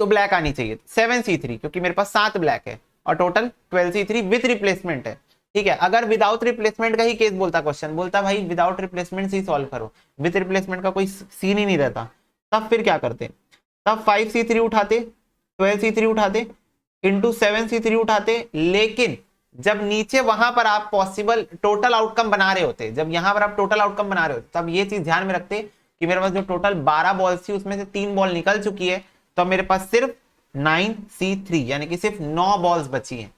Speaker 1: तो ब्लैक आनी चाहिए 7C3, क्योंकि मेरे पास 7 ब्लैक है, और टोटल 12C3 विथ रिप्लेसमेंट है। ठीक है, अगर विदाउट रिप्लेसमेंट का ही केस बोलता, क्वेश्चन बोलता भाई विदाउट रिप्लेसमेंट से ही सॉल्व करो, विथ रिप्लेसमेंट का कोई सीन ही नहीं रहता, तब फिर क्या करते, तब 5C3 उठाते, 12C3 उठाते, इंटू 7C3 उठाते। लेकिन जब नीचे वहां पर आप पॉसिबल टोटल आउटकम बना रहे होते, जब यहां पर आप टोटल आउटकम बना रहे होते, तब ये चीज ध्यान में रखते कि मेरे पास जो टोटल 12 बॉल्स थी उसमें से तीन बॉल निकल चुकी है, तो मेरे पास सिर्फ 9C3 यानी कि सिर्फ 9 बॉल्स बची हैं।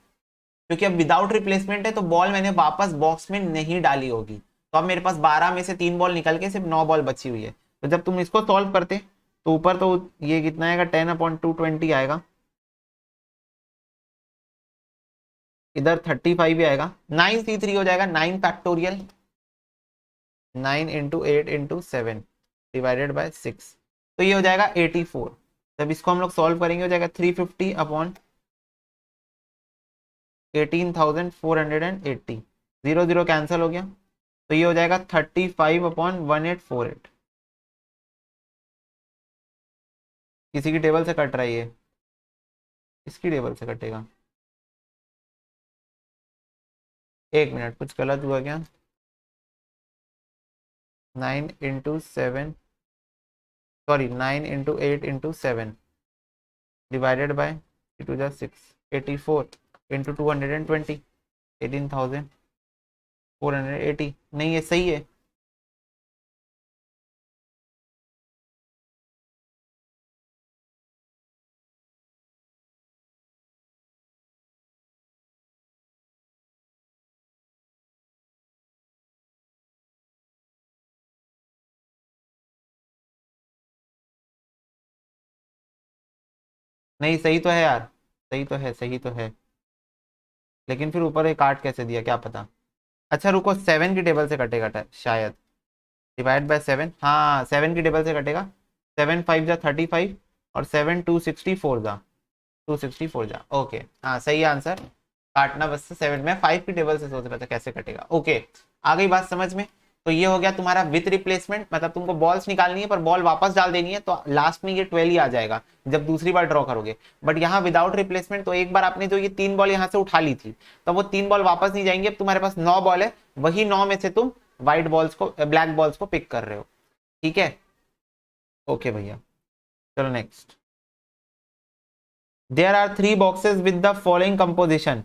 Speaker 1: क्योंकि अब विदाउट रिप्लेसमेंट है तो बॉल मैंने वापस बॉक्स में नहीं डाली होगी, तो अब मेरे पास 12 में से तीन बॉल निकल के सिर्फ 9 बॉल बची हुई है। तो जब तुम इसको सॉल्व करते तो ऊपर तो ये कितना आएगा, 10 अपॉन 220 आएगा, इधर 35 भी आएगा, 9C3 हो जाएगा 9 factorial, 9 into 8 into 7 divided by 6। तो ये हो जाएगा 84। जब इसको हम लोग सॉल्व करेंगे हो जाएगा 350 अपॉन 18,480, जीरो जीरो कैंसिल हो गया। तो ये हो जाएगा 35 अपॉन 1848। किसी की टेबल से कट रहा है ये, इसकी टेबल से कटेगा। एक मिनट, कुछ गलत हुआ क्या, 9 into 7, sorry 9 into 8 into 7 divided by 2 6, 84 into 220, 18,480। नहीं ये सही है। नहीं सही तो है यार, सही तो है, सही तो है, लेकिन फिर ऊपर एक काट कैसे दिया क्या पता। अच्छा रुको, 7 की टेबल से कटेगा शायद, डिवाइड बाय 7, हाँ 7 की टेबल से कटेगा। 7 5 जा 35 और 7 264 जा 264 जा, ओके हाँ सही आंसर। काटना बस से 7 में 5 की टेबल से सोच रहा था कैसे कटेगा, ओके आ गई बात समझ में। तो ये हो गया तुम्हारा विथ रिप्लेसमेंट, मतलब तुमको बॉल्स निकालनी है पर बॉल वापस डाल देनी है, तो लास्ट में ये 12 ही आ जाएगा जब दूसरी बार ड्रॉ करोगे। बट यहाँ विदाउट रिप्लेसमेंट, तो एक बार आपने जो ये 3 बॉल यहाँ से उठा ली थी, तो वो 3 बॉल वापस नहीं जाएंगे, अब तुम्हारे पास 9 बॉल है, वही 9 में से तुम व्हाइट बॉल्स को, ब्लैक बॉल्स को पिक कर रहे हो, ठीक है। ओके भैया, चलो next. There are 3 boxes with the following composition.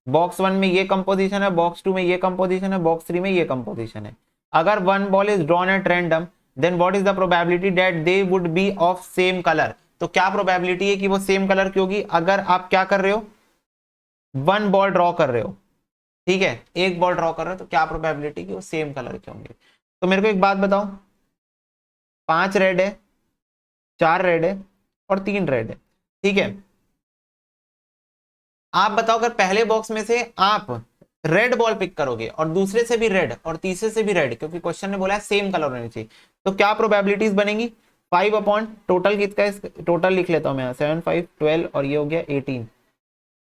Speaker 1: Box 1 में ये कंपोजिशन है, बॉक्स 2 में ये कंपोजिशन है, बॉक्स 3 में ये कंपोजिशन है। अगर one ball is drawn at random, then what is the probability that they would be of same colour. तो क्या प्रोबेबिलिटी है कि वो सेम कलर की होगी? अगर आप क्या कर रहे हो, वन बॉल ड्रॉ कर रहे हो, ठीक है, एक बॉल ड्रॉ कर रहे हो, तो क्या प्रोबेबिलिटी कि वो सेम कलर के होंगे? तो मेरे को एक बात बताओ, 5 रेड है, 4 रेड है और 3 रेड है, ठीक है। आप बताओ अगर पहले बॉक्स में से आप रेड बॉल पिक करोगे और दूसरे से भी रेड और तीसरे से भी रेड, क्योंकि क्वेश्चन ने बोला है सेम कलर होनी चाहिए, तो क्या प्रोबेबिलिटीज बनेगी? 5 अपॉन टोटल किसका, टोटल लिख लेता हूं मैं, 7 5 12 और ये हो गया 18,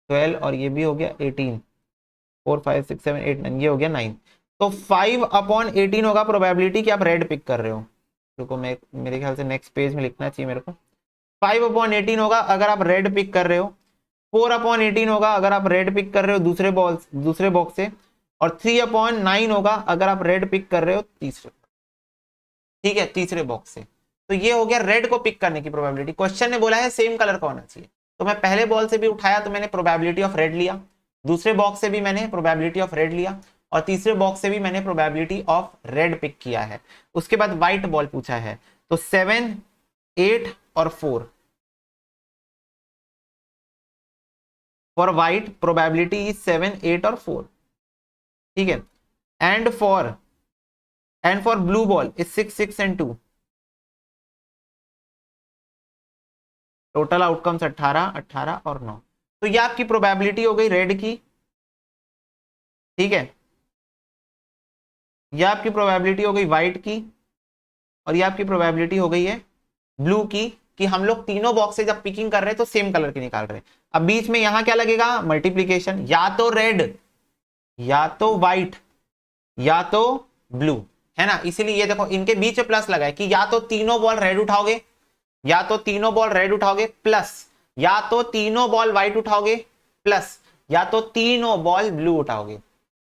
Speaker 1: 12 और ये भी हो गया 18, 4 5 6 7 8 9, ये हो गया 9। तो 5 अपॉन 18 होगा प्रोबेबिलिटी कि आप रेड पिक कर रहे हो। रुको मैं, मेरे ख्याल से नेक्स्ट पेज में लिखना चाहिए मेरे को। 5 अपॉन 18 होगा अगर आप रेड पिक कर रहे हो, 4 अपॉन 18 होगा अगर आप रेड पिक कर रहे हो दूसरे बॉक्स से, और 3 अपॉन 9 होगा अगर आप रेड पिक कर रहे हो तीसरे, ठीक है, तीसरे बॉक्स से। तो ये हो गया रेड को पिक करने की प्रोबेबिलिटी। क्वेश्चन ने बोला है सेम कलर का होना चाहिए, तो मैं पहले बॉल से भी उठाया तो मैंने प्रोबेबिलिटी ऑफ रेड लिया, दूसरे बॉक्स से भी मैंने प्रोबेबिलिटी ऑफ रेड लिया, और तीसरे बॉक्स से भी मैंने प्रोबेबिलिटी ऑफ रेड पिक किया है। उसके बाद व्हाइट बॉल पूछा है, तो 7 8 और 4 फॉर व्हाइट प्रोबेबिलिटी इज 7 8 और 4, ठीक है। And for blue ball is 6 6 and 2। Total outcomes 18 18 और 9। तो ये आपकी प्रोबेबिलिटी हो गई रेड की, ठीक है, ये आपकी प्रोबेबिलिटी हो गई व्हाइट की, और ये आपकी प्रोबेबिलिटी हो गई है ब्लू की, कि हम लोग तीनों बॉक्स से जब पिकिंग कर रहे हैं तो सेम कलर की निकाल रहे हैं। अब बीच में यहां क्या लगेगा? मल्टीप्लीकेशन, या तो रेड या तो व्हाइट या तो ब्लू, है ना। इसीलिए ये देखो इनके बीच में प्लस लगा है कि या तो तीनों बॉल रेड उठाओगे, या तो तीनों बॉल रेड उठाओगे, प्लस या तो तीनों बॉल व्हाइट उठाओगे, प्लस या तो तीनों बॉल ब्लू उठाओगे,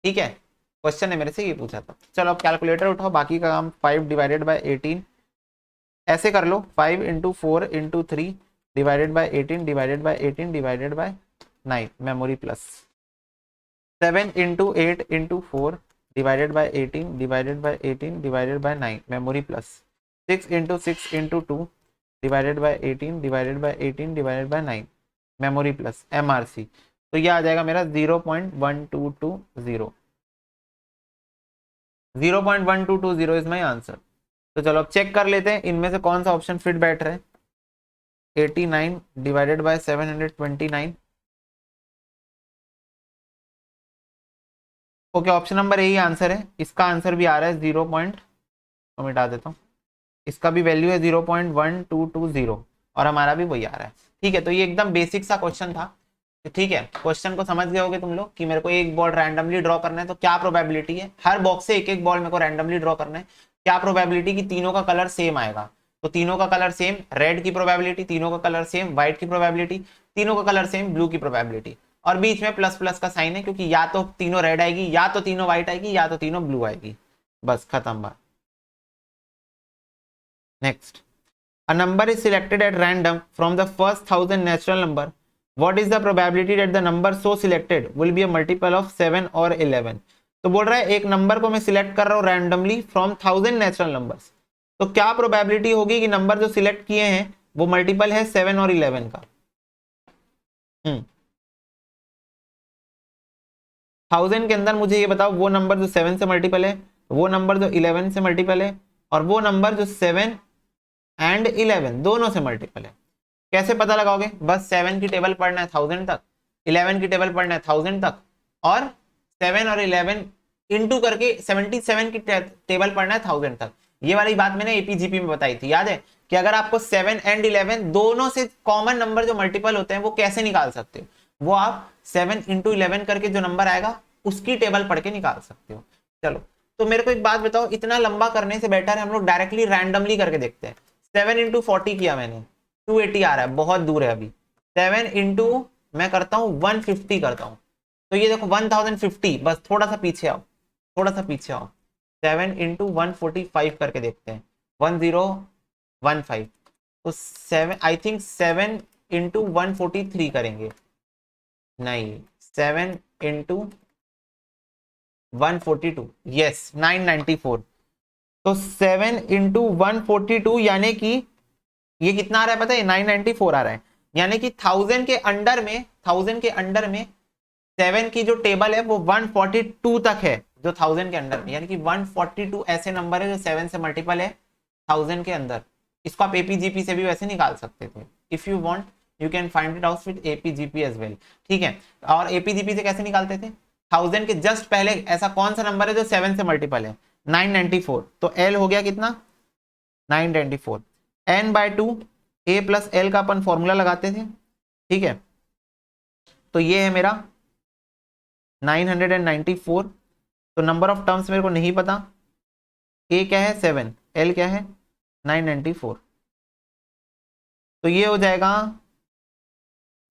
Speaker 1: ठीक है। क्वेश्चन ने मेरे से ये पूछा था। चलो अब कैलकुलेटर उठाओ, बाकी का काम 5 डिवाइडेड बाय 18 ऐसे कर लो, 5 into 4 into 3 divided by 18 divided by 18 divided by 9 memory plus, 7 into 8 into 4 divided by 18 divided by 18 divided by 9 memory plus, 6 into 6 into 2 divided by 18 divided by 18 divided by 9 memory plus MRC। तो ये आ जाएगा मेरा 0.1220, 0.1220 is my answer. तो चलो अब check कर लेते हैं इनमें से कौन सा ऑप्शन फिट बैठ रहा है। 89 divided by 729, okay option number A he answer है। इसका आंसर भी आ रहा है 0 पॉइंट, तो मिटा देता हूँ, इसका भी वैल्यू है 0.1220 और हमारा भी वही आ रहा है, ठीक है। तो ये एकदम बेसिक सा क्वेश्चन था, ठीक है। क्वेश्चन को समझ गए होगे तुम लोग कि मेरे को एक बॉल रैंडमली ड्रॉ करना है, तो क्या प्रोबेबिलिटी है, हर बॉक्स से एक एक बॉल मेरे को रैंडमली ड्रॉ करना है, क्या प्रोबेबिलिटी कि तीनों का कलर सेम आएगा। तो तीनों का कलर सेम, रेड की प्रोबेबिलिटी, तीनों का कलर सेम, व्हाइट की प्रोबेबिलिटी, तीनों का कलर सेम, ब्लू की प्रोबेबिलिटी, और बीच में प्लस प्लस का साइन है, क्योंकि या तो तीनों रेड आएगी, या तो तीनों व्हाइट आएगी, या तो तीनों ब्लू आएगी, बस खत्म बात। Next, a number is selected at random from the first 1000 natural number. What is the probability that the number so selected will be a multiple of 7 or 11? तो बोल रहा है एक नंबर को मैं सिलेक्ट कर रहा हूं रैंडमली फ्रॉम 1000 नेचुरल नंबर्स, तो क्या प्रोबेबिलिटी होगी कि नंबर जो सिलेक्ट किए हैं वो मल्टीपल है 7 और 11 का। 1000 के अंदर मुझे ये बताओ वो नंबर जो 7 से मल्टीपल है, वो नंबर जो 11 से मल्टीपल है, और वो नंबर जो 7 एंड 11 दोनों से मल्टीपल है। कैसे पता लगाओगे? बस 7 की टेबल पढ़ना है 1000 तक, 11 की टेबल पढ़ना है 1000 तक, और 7 और 11 इंटू करके 77 की टेबल पढ़ना है 1000 तक। ये वाली बात मैंने एपीजीपी में बताई थी, याद है कि अगर आपको 7 एंड 11 दोनों से कॉमन नंबर जो मल्टीपल होते हैं वो कैसे निकाल सकते हो? वो आप 7 इंटू 11 करके जो नंबर आएगा उसकी टेबल पढ़ के निकाल सकते हो। चलो, तो मेरे को एक बात बताओ, इतना लंबा करने से बेटर है हम लोग डायरेक्टली रैंडमली करके देखते हैं। 7 इंटू 40 किया मैंने, 280 आ रहा है, बहुत दूर है अभी। 7 इंटू मैं करता हूँ 150 करता हूँ, तो ये देखो 1050, बस थोड़ा सा पीछे आओ, थोड़ा सा पीछे आओ। 7 इंटू 145 करके देखते हैं, 1015। तो 7, आई थिंक 7 इंटू 143 करेंगे, नहीं 7 इंटू 142, यस 994। तो 7 इंटू 142 यानी कि ये कितना आ रहा है पता है? 994 आ रहा है। यानी कि 1000 के अंडर में, 1000 के अंडर में 7 की जो टेबल है वो 142 तक है, जो 1000 के अंडर में, यानी कि 142 ऐसे नंबर है जो 7 से मल्टीपल है 1000 के अंदर। इसको आप एपीजीपी से भी वैसे निकाल सकते थे। If you want you can find it out with APGP as well, ठीक है। और एपीजीपी से कैसे निकालते थे? 1000 के जस्ट पहले ऐसा कौन सा नंबर है जो 7 से मल्टीपल है? 994। तो एल हो गया कितना? 994। एन बाय 2, ए प्लस एल का अपन फॉर्मूला लगाते थे, ठीक है। तो ये है मेरा 994। तो नंबर ऑफ टर्म्स मेरे को नहीं पता, ए क्या है 7, एल क्या है 994। तो ये हो जाएगा,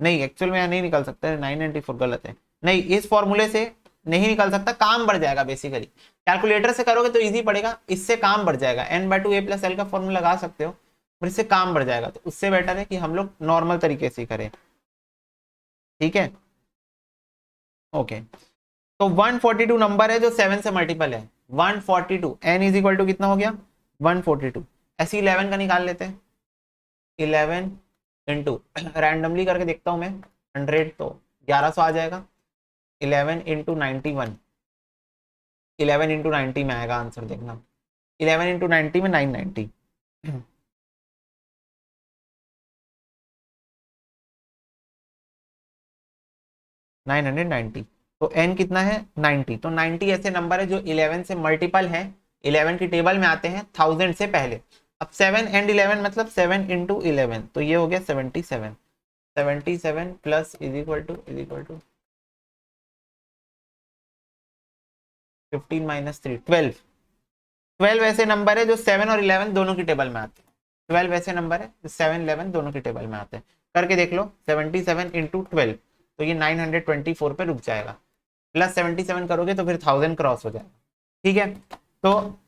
Speaker 1: नहीं एक्चुअल में यहाँ नहीं निकल सकता है, 994 गलत है, नहीं इस फॉर्मूले से नहीं निकल सकता, काम बढ़ जाएगा बेसिकली। कैलकुलेटर से करोगे तो इजी पड़ेगा, इससे काम बढ़ जाएगा। एन बाय 2 ए प्लस एल का फॉर्मूला लगा सकते हो, पर इससे काम बढ़ जाएगा, तो उससे बेटर है कि हम लोग नॉर्मल तरीके से करें, ठीक है। ओके, तो 142 नंबर है जो 7 से मल्टीपल है, 142। एन इज इक्वल टू कितना हो गया? 142। ऐसे 11 का निकाल लेते हैं, 11 इंटू रैंडमली करके देखता हूं मैं, 100 तो 1100 आ जाएगा। 11 इंटू 91, 11 इंटू 90 में आएगा आंसर, देखना 11 इंटू 90 में 990। 990। तो n कितना है? 90। तो 90 ऐसे नंबर है जो 11 से मल्टीपल है, 11 की टेबल में आते हैं 1000 से पहले। अब 7 एंड 11 मतलब 7 इंटू 11, तो ये हो गया 77। 77 plus is equal to 15 minus 3, 12। 12 ऐसे नंबर है जो 7 और 11 दोनों की टेबल में आते हैं। 12 ऐसे नंबर है जो 7 11 दोनों की टेबल में आते हैं। करके देख लो, 77 इंटू 12, तो ये 924 पे रुक जाएगा। प्लस 77 करोगे तो फिर 1000 क्रॉस हो जाएगा, ठीक है। तो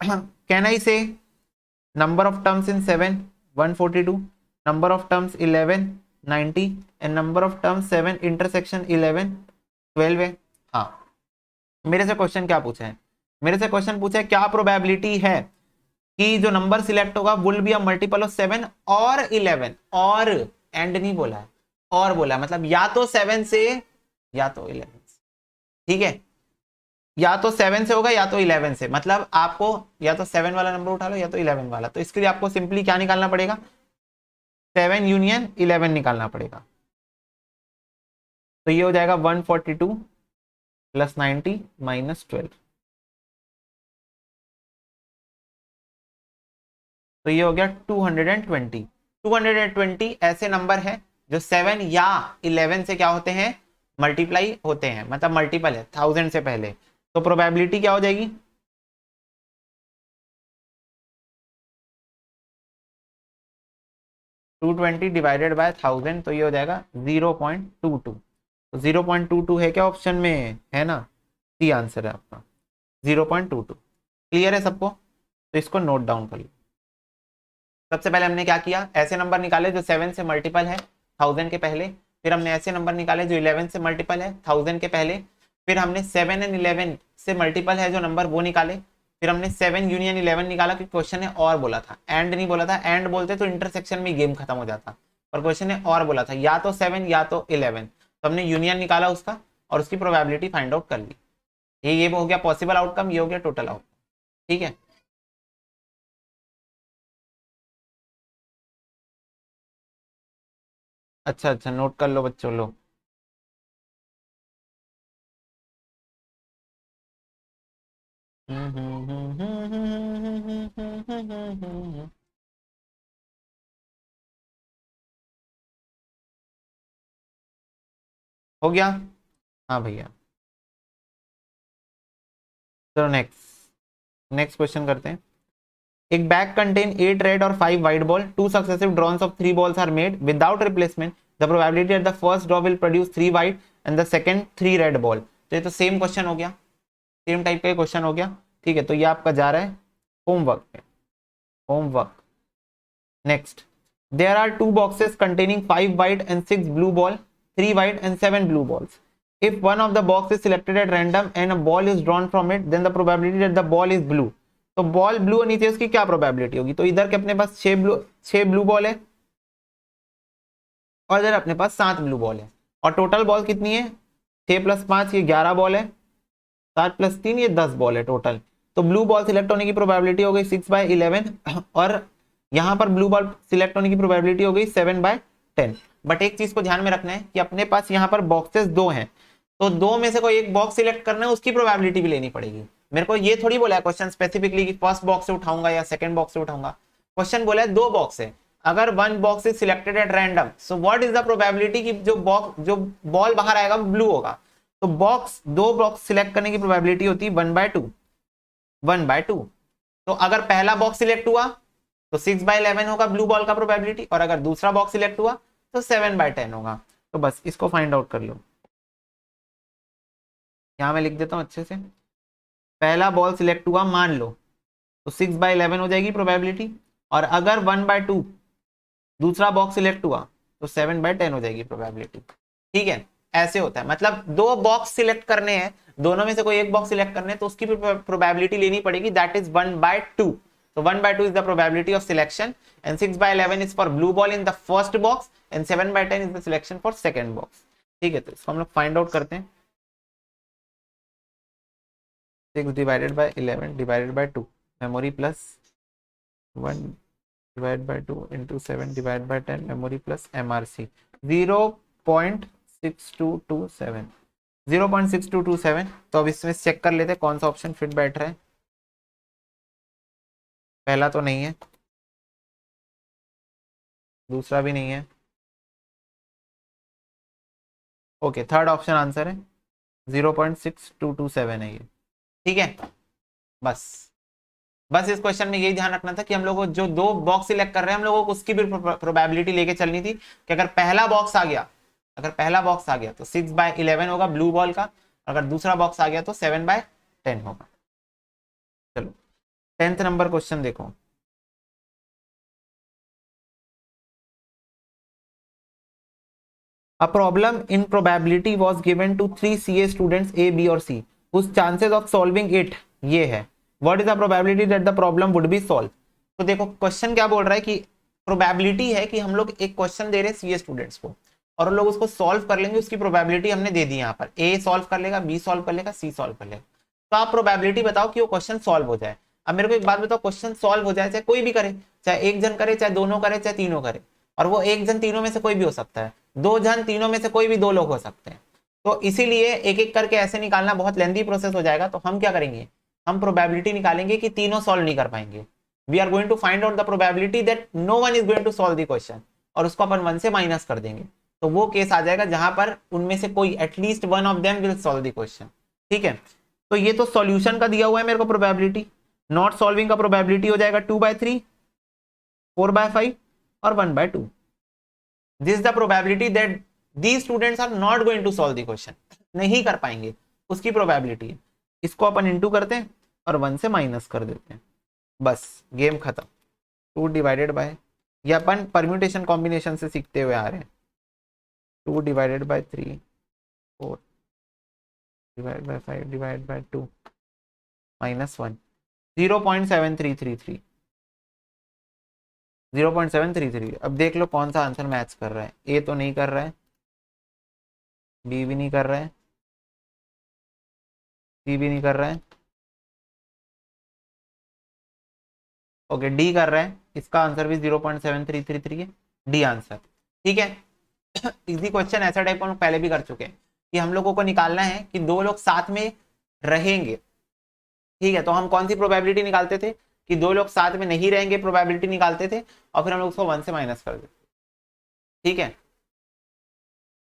Speaker 1: कैन आई से number of terms in 7 142, number of terms 11 90, and number of terms 7 intersection 11 12 है। हाँ, मेरे से क्वेश्चन क्या पूछा है? मेरे से क्वेश्चन पूछा है क्या प्रोबेबिलिटी है कि जो नंबर सिलेक्ट होगा वुल बी अ मल्टीपल ऑफ 7 और 11, और एंड नहीं बोला है, और बोला मतलब या तो 7 से या तो 11 से, ठीक है। या तो 7 से होगा या तो 11 से, मतलब आपको या तो 7 वाला नंबर उठा लो या तो 11 वाला। तो इसके लिए आपको सिंपली क्या निकालना पड़ेगा? 7 यूनियन 11 निकालना पड़ेगा। तो ये हो जाएगा 142 प्लस 90 माइनस 12। तो ये हो गया 220। 220 ऐसे नंबर है जो 7 या 11 से क्या होते हैं? मल्टीप्लाई होते हैं, मतलब मल्टीपल है 1000 से पहले। तो प्रोबेबिलिटी क्या हो जाएगी? 220 डिवाइडेड बाय 1000, तो ये हो जाएगा 0.22। तो 0.22 है क्या ऑप्शन में? है ना, सी आंसर है आपका 0.22। क्लियर है सबको? तो इसको नोट डाउन कर लो। सबसे पहले हमने क्या किया? ऐसे नंबर निकाले जो 7 से मल्टीपल है 1000 के पहले, फिर हमने ऐसे नंबर निकाले जो 11 से मल्टीपल है 1000 के पहले, फिर हमने 7 एंड 11 से मल्टीपल है जो नंबर वो निकाले, फिर हमने 7 यूनियन 11 निकाला कि क्वेश्चन ने और बोला था, एंड नहीं बोला था। एंड बोलते तो इंटरसेक्शन में गेम खत्म हो जाता, पर क्वेश्चन ने और बोला था या तो 7 या तो 11, तो हमने यूनियन निकाला उसका और उसकी प्रोबेबिलिटी फाइंड आउट कर ली। ये हो गया पॉसिबल आउटकम, ये हो गया टोटल आउटकम, ठीक है। अच्छा अच्छा, नोट कर लो बच्चों लो। हो गया। हाँ भैया। चलो नेक्स्ट नेक्स्ट क्वेश्चन करते हैं। एक बैग कंटेन 8 रेड और 5 white ball, two successive drones of 3 balls are made without replacement. The probability that the first draw will produce 3 white and the second 3 red ball. तो ये तो same question हो गया, same type का question हो गया। ठीक है, तो ये आपका जा रहा है होमवर्क पे। Homework next. There are two boxes containing 5 white and 6 blue ball, 3 white and 7 blue balls. If one of the box is selected at random and a ball is drawn from it, then the probability that the ball is blue. तो ball blue होनी चाहिए, उसकी क्या probability होगी? तो इधर के अपने पास 6 ब्लू बॉल है और इधर अपने पास 7 ब्लू बॉल है, और टोटल बॉल कितनी है? 6 + 5 ये 11 बॉल है, 7 + 3 ये 10 बॉल है टोटल। तो ब्लू बॉल सिलेक्ट होने की प्रोबेबिलिटी हो गई 6/11 और यहाँ पर ब्लू बॉल सिलेक्ट होने की प्रोबेबिलिटी हो गई 7/10। बट एक चीज को ध्यान में रखना है कि अपने पास यहाँ पर बॉक्सेस 2 हैं, तो 2 में से कोई एक बॉक्स सिलेक्ट करना है, उसकी प्रोबेबिलिटी भी लेनी पड़ेगी। मेरे को ये थोड़ी बोला है क्वेश्चन स्पेसिफिकली कि फर्स्ट बॉक्स से उठाऊंगा या सेकंड बॉक्स से उठाऊंगा। क्वेश्चन बोला है 2 बॉक्स है, अगर 1 box is selected at random, so what is the probability कि जो बॉल बाहर आएगा वो ब्लू होगा। तो 2 बॉक्स सिलेक्ट करने की प्रोबेबिलिटी होती है 1/2, 1/2। तो अगर पहला बॉक्स सिलेक्ट हुआ तो 6/11 होगा ब्लू बॉल का प्रोबेबिलिटी, और अगर दूसरा बॉक्स सिलेक्ट हुआ तो 7/10 होगा। तो बस इसको फाइंड आउट कर लो। यहां मैं लिख देता हूं अच्छे से। पहला बॉल सिलेक्ट हुआ मान लो, तो 6/11 हो जाएगी प्रोबेबिलिटी, और अगर 1/2 दूसरा बॉक्स सिलेक्ट हुआ तो 7/10 हो जाएगी प्रोबेबिलिटी। ठीक है, ऐसे होता है। मतलब 2 बॉक्स सिलेक्ट करने हैं, दोनों में से कोई एक बॉक्स सिलेक्ट करने हैं, तो उसकी प्रोबेबिलिटी लेनी पड़ेगी, दैट इज 1/2। तो 1/2 is the probability of selection, and 6/11 is for blue ball in the first box, and 7/10 is the selection for second box. ठीक है, तो इसको हम लोग फाइंड आउट करते हैं। 6/11/2 memory plus 1/2 into 7/10 memory plus MRC 0.6227, 0.6227। तो अब इसमें चेक कर लेते हैं कौन सा ऑप्शन फिट बैठ रहा है। पहला तो नहीं है, दूसरा भी नहीं है। ओके, थर्ड ऑप्शन आंसर है, 0.6227 है ये। ठीक है, बस बस इस क्वेश्चन में यही ध्यान रखना था कि हम लोग को जो 2 बॉक्स सिलेक्ट कर रहे हैं, हम लोगों को उसकी भी प्रोबेबिलिटी लेके चलनी थी कि अगर पहला बॉक्स आ गया, तो 6/11 होगा ब्लू बॉल का, अगर दूसरा बॉक्स आ गया तो 7/10 होगा। चलो 10th नंबर क्वेश्चन देखो। A problem in probability was given to 3 CA students A, B और C whose chances of solving it ये है। What is the probability that the problem would be solved? तो देखो क्वेश्चन क्या बोल रहा है कि प्रोबेबिलिटी है कि हम लोग एक क्वेश्चन दे रहे हैं सीए स्टूडेंट्स को, और वो लोग उसको सॉल्व कर लेंगे, उसकी प्रोबेबिलिटी हमने दे दी। यहाँ पर ए सॉल्व कर लेगा, बी सॉल्व कर लेगा, सी सॉल्व कर लेगा। तो आप प्रोबेबिलिटी बताओ कि वो क्वेश्चन सॉल्व हो जाए। अब मेरे को एक बात बताओ, क्वेश्चन सॉल्व हो जाए चाहे कोई भी करे, चाहे एक जन करे, चाहे दोनों करे, चाहे तीनों करे, और वो एक जन तीनों में से कोई भी हो सकता है, 2 जन तीनों में से कोई भी 2 लोग हो सकते हैं। तो इसीलिए एक एक करके ऐसे निकालना बहुत लेंदी प्रोसेस हो जाएगा। तो हम क्या करेंगे, हम प्रोबेबिलिटी निकालेंगे कि तीनों सॉल्व नहीं कर पाएंगे। We are going to find out the probability that no one is going to solve the question, और उसको अपन 1 से माइनस कर देंगे। तो वो केस आ जाएगा जहां पर उनमें से कोई at least one of them will solve the question. ठीक है, तो ये तो सॉल्यूशन का दिया हुआ है मेरे को प्रोबेबिलिटी। नॉट सॉल्विंग का प्रोबेबिलिटी हो जाएगा 2/3, 4/5 और 1/2। This the probability that these students are not going to solve the question, नहीं कर पाएंगे, उसकी प्रोबेबिलिटी है। इसको अपन इंटू करते हैं और 1 से माइनस कर देते हैं, बस गेम खत्म। 2 डिवाइडेड बाय, ये अपन परम्यूटेशन कॉम्बिनेशन से सीखते हुए आ रहे हैं। 2 divided by 3, 4 divide by 5 divide by 2 -1, 0.7333, 0.733। अब देख लो कौन सा आंसर मैच कर रहा है। ए तो नहीं कर रहा है, बी भी नहीं कर रहा है, सी भी नहीं कर रहा है, ओके डी कर रहा है। इसका आंसर भी 0.7333 है, डी आंसर। ठीक है, इजी क्वेश्चन ऐसा टाइप हम लोग पहले भी कर चुके हैं कि हम लोगों को निकालना है कि दो लोग साथ में रहेंगे। ठीक है, तो हम कौन सी प्रोबेबिलिटी निकालते थे कि दो लोग साथ में नहीं रहेंगे, प्रोबेबिलिटी निकालते थे और फिर हम लोग उसको 1 से माइनस कर देते। ठीक है,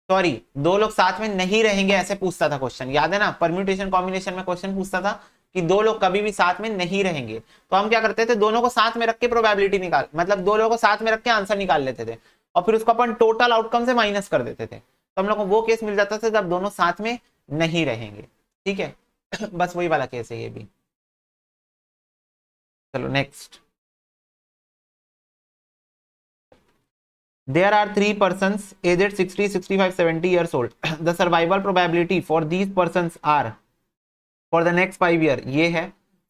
Speaker 1: सॉरी, दो लोग साथ में नहीं रहेंगे ऐसे पूछता था क्वेश्चन, याद है ना, परम्यूटेशन कॉम्बिनेशन में क्वेश्चन पूछता था कि दो लोग कभी भी साथ में नहीं रहेंगे, तो हम क्या करते थे, दोनों को साथ में रख के प्रोबेबिलिटी निकाल, मतलब दो लोगों को साथ में रख के आंसर निकाल लेते थे और फिर उसको अपन टोटल आउटकम से माइनस कर देते थे, तो हम लोग को वो केस मिल जाता था जब दोनों साथ में नहीं रहेंगे। ठीक है बस वही वाला केस है ये भी। चलो next. There are three persons aged 60, 65, 70 years old. The survival probability for these persons are for the next 5 year ये है,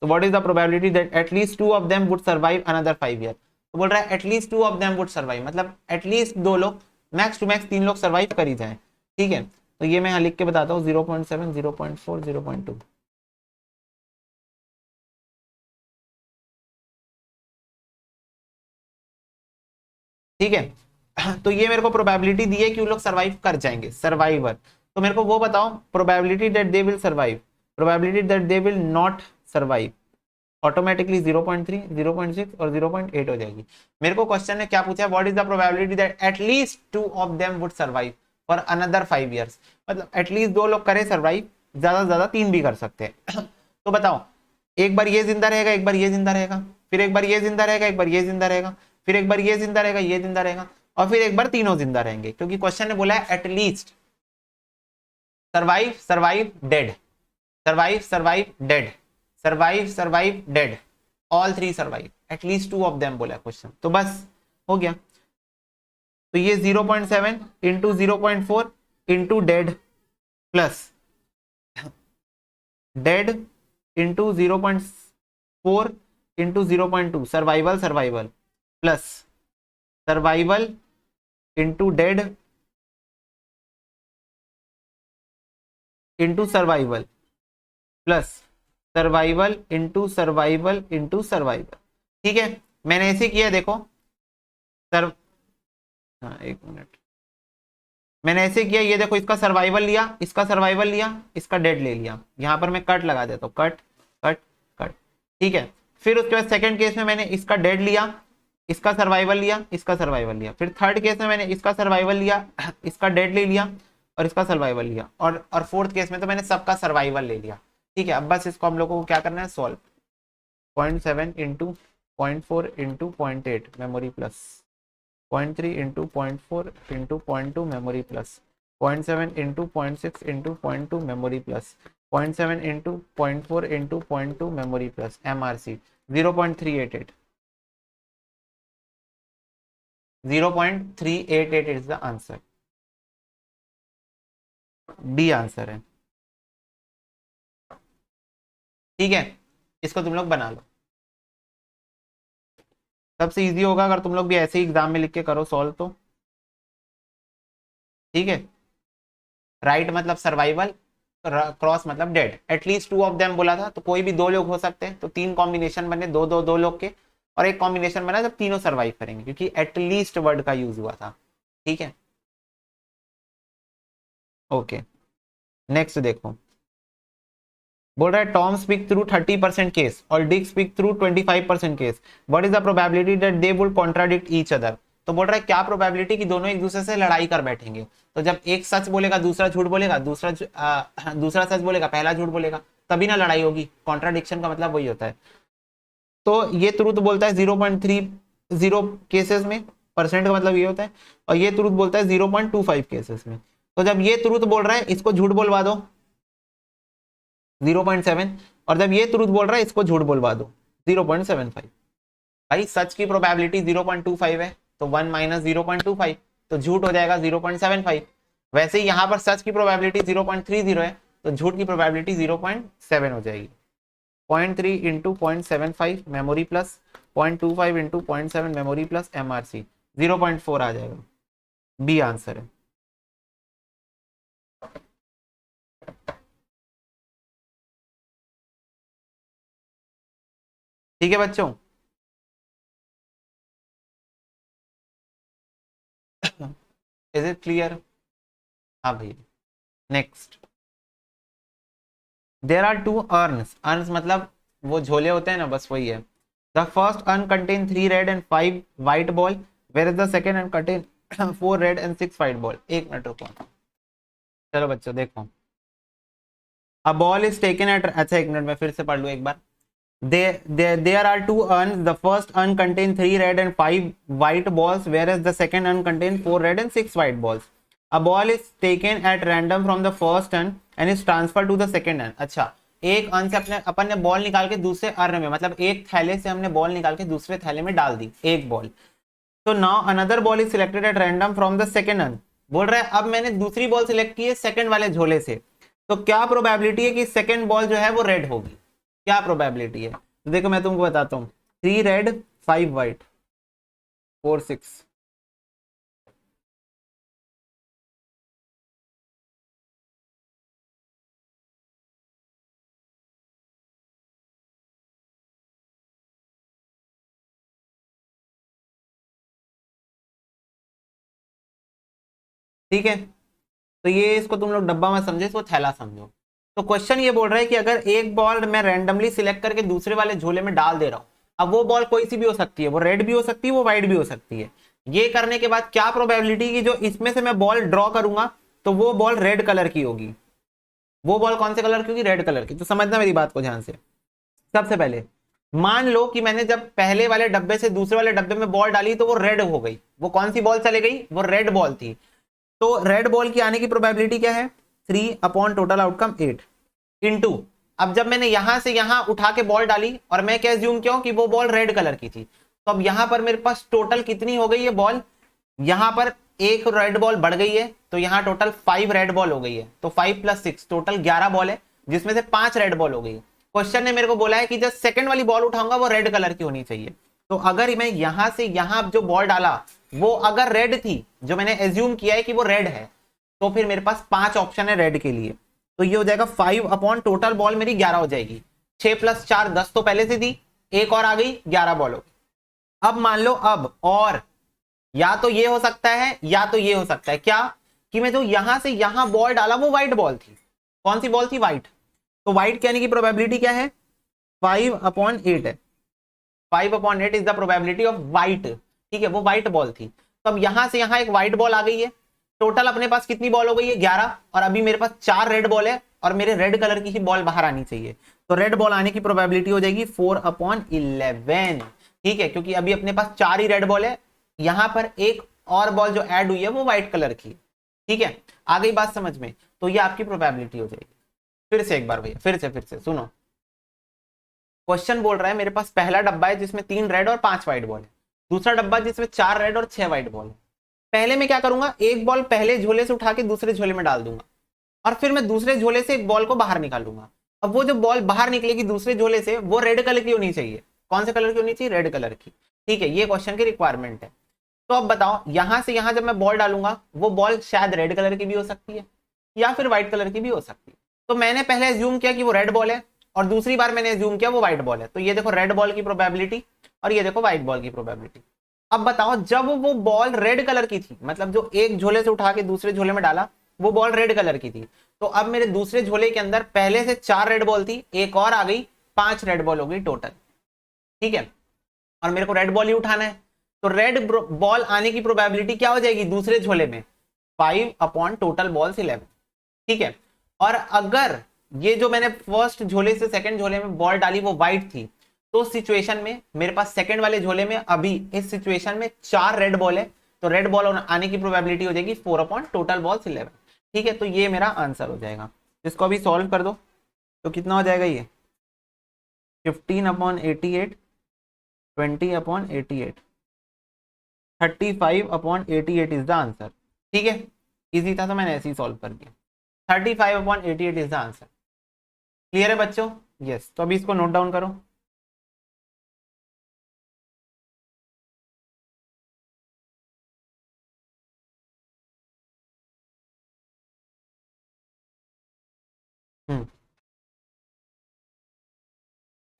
Speaker 1: तो what is the probability that at least two of them would survive another 5 year? तो बोल रहा है at least two of them would survive, मतलब at least दो लोग, max to max तीन लोग survive कर ही जाए। ठीक है, तो ये मैं यहाँ लिख के बताता हूँ 0.7, 0.4, 0.2। ठीक है तो ये मेरे को प्रोबेबिलिटी दी है कि वो लोग सर्वाइव कर जाएंगे, सर्वाइवर। तो मेरे को वो बताओ probability that they will survive, probability that they will not survive, automatically 0.3, 0.6 और 0.8 हो जाएगी। मेरे को क्वेश्चन ने क्या पूछा, what is the probability that at least two of them would survive for another 5 years, मतलब एटलीस्ट दो लोग करे सर्वाइव, ज्यादा से ज्यादा तीन भी कर सकते हैं तो बताओ, एक बार ये जिंदा रहेगा, एक बार ये जिंदा रहेगा, फिर एक बार ये जिंदा रहेगा, एक बार ये जिंदा रहेगा, फिर एक बार ये जिंदा रहेगा, ये जिंदा रहेगा, और फिर एक बार तीनों जिंदा रहेंगे, क्योंकि क्वेश्चन ने बोला है at least survive, survive, dead, survive, survive, dead, survive, survive, dead, all three survive, at least two of them बोला क्वेश्चन, तो बस हो गया। तो ये 0.7 into 0.4 into dead plus dead into 0.4 into 0.2 survival, survival plus survival into dead into survival plus survival into survival into survival. ठीक है, मैंने ऐसे किया, देखो सर, हाँ एक मिनट, मैंने ऐसे किया, ये देखो इसका सर्वाइवल लिया, इसका सर्वाइवल लिया, इसका डेड ले लिया, यहां पर मैं कट लगा देता हूँ, कट कट कट। ठीक है, फिर उसके बाद सेकंड केस में मैंने इसका डेड लिया, इसका सर्वाइवल लिया, इसका सर्वाइवल लिया, फिर थर्ड केस में मैंने इसका सर्वाइवल लिया, इसका डेड ले लिया और इसका सर्वाइवल लिया, और फोर्थ केस में तो मैंने सबका सर्वाइवल ले लिया। ठीक है, अब बस इसको हम लोगों को क्या करना है, solve. 0.7 into 0.4 into 0.8 memory plus 0.3 into 0.4 into 0.2 memory plus 0.7 into 0.6 into 0.2 memory plus 0.7 into 0.4 into 0.2 memory plus MRC 0.388, 0.388 is the answer, D answer है। ठीक है, इसको तुम लोग बना लो, सबसे इजी होगा अगर तुम लोग भी ऐसे ही एग्जाम में लिख के करो सॉल्व तो। ठीक है, राइट मतलब सर्वाइवल, क्रॉस मतलब dead, at least two of them बोला था, तो कोई भी दो लोग हो सकते हैं, तो तीन कॉम्बिनेशन बने, दो दो दो लोग के, और एक कॉम्बिनेशन बना जब तीनों सर्वाइव करेंगे, क्योंकि एटलीस्ट वर्ड का यूज हुआ था। ठीक है, ओके नेक्स्ट देखो, बोल रहा है टॉम स्पीक थ्रू 30% केस और Dick speak through 25% case, what is the probability that they would contradict each other. तो बोल रहा है क्या प्रोबेबिलिटी कि दोनों एक दूसरे से लड़ाई कर बैठेंगे, तो जब एक सच बोलेगा दूसरा झूठ बोलेगा, दूसरा सच बोलेगा पहला झूठ बोलेगा, तभी ना लड़ाई होगी, कॉन्ट्राडिक्शन का मतलब वही होता है। तो ये ट्रूथ बोलता है 0.30 केसेस में, परसेंट का मतलब ये होता है, और ये ट्रूथ बोलता है 0.25 केसेस में, तो जब ये ट्रूथ बोल रहा है इसको झूठ बोलवा दो 0.7, और जब ये ट्रूथ बोल रहा है इसको झूठ बोलवा दो 0.75। भाई सच की प्रोबेबिलिटी 0.25 है, तो 1 माइनस 0.25, तो झूठ हो जाएगा 0.75। वैसे ही यहां पर सच की प्रोबेबिलिटी 0.30 है, तो झूठ की प्रोबेबिलिटी 0.7 हो जाएगी। 0.3 into 0.75 memory plus 0.25 into 0.7 memory plus MRC 0.4 आ जाएगा, बी आंसर है। ठीक है बच्चों इज इट क्लियर? हाँ भाई। Next, there are two urns, urns मतलब वो झोले होते हैं ना, बस वही है। The first urn contain 3 red and 5 white ball, where is the second urn contain 4 red and 6 white ball. एक मिनट रुको, चलो बच्चों देखो। A ball is taken at, अच्छा एक मिनट में फिर से पढ़ लूँ एक बार। There are two urns. The first urn contains 3 red and 5 white balls, whereas the second urn contains 4 red and 6 white balls. A ball is taken at random from the first urn and is transferred to the second urn. अच्छा, एक earn से अपन ने ball निकाल के दूसरे earn में, मतलब एक थैले से हमने बॉल निकाल के दूसरे थैले में डाल दी एक बॉल। तो now another ball is selected at random from the second earn. बोल रहा है अब मैंने दूसरी बॉल सिलेक्ट की है सेकंड वाले झोले से, तो क्या प्रोबेबिलिटी है कि सेकंड बॉल जो है वो रेड होगी? क्या प्रोबेबिलिटी है? तो देखो मैं तुमको बताता हूँ, 3 रेड 5 व्हाइट 4 6। ठीक है, तो ये इसको तुम लोग डब्बा में समझो, इसको थैला समझो। तो क्वेश्चन ये बोल रहा है कि अगर एक बॉल मैं रैंडमली सिलेक्ट करके दूसरे वाले झोले में डाल दे रहा हूं, अब वो बॉल कोई सी भी हो सकती है, वो रेड भी हो सकती है, वो व्हाइट भी हो सकती है। ये करने के बाद क्या प्रोबेबिलिटी की जो इसमें से मैं बॉल ड्रॉ करूंगा तो वो बॉल रेड कलर की होगी। वो बॉल कौन से कलर की होगी? रेड कलर की। तो समझना मेरी बात को ध्यान से। सबसे पहले मान लो कि मैंने जब पहले वाले डब्बे से दूसरे वाले डब्बे में बॉल डाली तो वो रेड हो गई। वो कौन सी बॉल चले गई? वो रेड बॉल थी। तो रेड बॉल की आने की प्रोबेबिलिटी क्या है? 3 अपॉन टोटल आउटकम 8 इंटू, अब जब मैंने यहां से यहां उठा के बॉल डाली और मैं क्या ज्यूम किया कि वो बॉल रेड कलर की थी, तो अब यहां पर मेरे पास टोटल कितनी हो गई है बॉल? यहां पर एक रेड बॉल बढ़ गई है, तो यहां टोटल 5 रेड बॉल हो गई है। तो 5 + 6 टोटल 11 बॉल है, जिसमें से 5 रेड बॉल हो गई है। क्वेश्चन ने मेरे को बोला है कि जब सेकंड वाली बॉल उठाऊंगा वो रेड कलर की होनी चाहिए। तो अगर मैं यहां से यहां जो बॉल डाला वो अगर रेड थी, जो मैंने एज्यूम किया है कि वो रेड है, तो फिर मेरे पास 5 ऑप्शन है रेड के लिए। तो ये हो जाएगा 5 अपॉन टोटल बॉल मेरी 11 हो जाएगी। 6 + 4 10 तो पहले से थी, एक और आ गई 11 बॉल हो गई। अब मान लो, अब और या तो ये हो सकता है या तो ये हो सकता है, क्या कि मैं जो यहां से यहां बॉल डाला वो व्हाइट बॉल थी। कौन सी बॉल थी? व्हाइट। तो व्हाइट के आने की प्रोबेबिलिटी क्या है? 5/8 है। 5/8 is the probability of white. ठीक है, वो व्हाइट बॉल थी। तो अब यहां से यहां एक व्हाइट बॉल आ गई है। टोटल अपने पास कितनी बॉल हो गई है? 11। और अभी मेरे पास 4 रेड बॉल है और मेरे रेड कलर की ही बॉल बाहर आनी चाहिए। तो रेड बॉल आने की प्रोबेबिलिटी हो जाएगी 4/11। ठीक है, क्योंकि अभी अपने पास 4 ही रेड बॉल है, यहां पर एक और बॉल जो ऐड हुई है वो व्हाइट कलर की। ठीक है, आ गई बात समझ में? तो ये आपकी प्रोबेबिलिटी हो जाएगी। फिर से एक बार भैया, फिर से सुनो। क्वेश्चन बोल रहा है मेरे पास पहला डब्बा है जिसमें 3 रेड और 5 व्हाइट बॉल है, दूसरा डब्बा जिसमें 4 रेड और 6 व्हाइट बॉल है। पहले मैं क्या करूंगा, एक बॉल पहले झोले से उठा के दूसरे झोले में डाल दूंगा और फिर मैं दूसरे झोले से एक बॉल को बाहर निकालूंगा। अब वो जो बॉल बाहर निकलेगी दूसरे झोले से वो रेड कलर की होनी चाहिए। कौन से कलर की होनी चाहिए? रेड कलर की। ठीक है, ये क्वेश्चन की रिक्वायरमेंट है। तो अब बताओ, यहां से यहां जब मैं बॉल डालूंगा वो बॉल शायद रेड कलर की भी हो सकती है या फिर व्हाइट कलर की भी हो सकती है। तो मैंने पहले एज्यूम किया कि वो रेड बॉल है और दूसरी बार मैंने एज्यूम किया वो व्हाइट बॉल है। तो ये देखो रेड बॉल की प्रोबेबिलिटी और ये देखो व्हाइट बॉल की प्रोबेबिलिटी। अब बताओ, जब वो बॉल रेड कलर की थी, मतलब जो एक झोले से उठा के दूसरे झोले में डाला वो बॉल रेड कलर की थी, तो अब मेरे दूसरे झोले के अंदर पहले से 4 रेड बॉल थी, एक और आ गई, 5 रेड बॉल हो गई टोटल। ठीक है, और मेरे को रेड बॉल ही उठाना है। तो रेड बॉल आने की प्रोबेबिलिटी क्या हो जाएगी दूसरे झोले में? 5 अपॉन टोटल बॉल्स 11। ठीक है, और अगर ये जो मैंने फर्स्ट झोले से सेकंड झोले में बॉल डाली वो व्हाइट थी, तो सिचुएशन में मेरे पास सेकंड वाले झोले में अभी इस सिचुएशन में 4 रेड बॉल है, तो रेड बॉल आने की प्रोबेबिलिटी हो जाएगी 4 अपॉन टोटल बॉल्स 11। ठीक है, तो ये मेरा आंसर हो जाएगा। इसको अभी सॉल्व कर दो तो कितना हो जाएगा ये? 15/88, 20/88, 35/88 इज द आंसर। ठीक है, इजी था तो मैंने ऐसे ही सॉल्व कर दिया। 35/88 इज द आंसर। क्लियर है बच्चों? यस, तो अभी इसको नोट डाउन करो।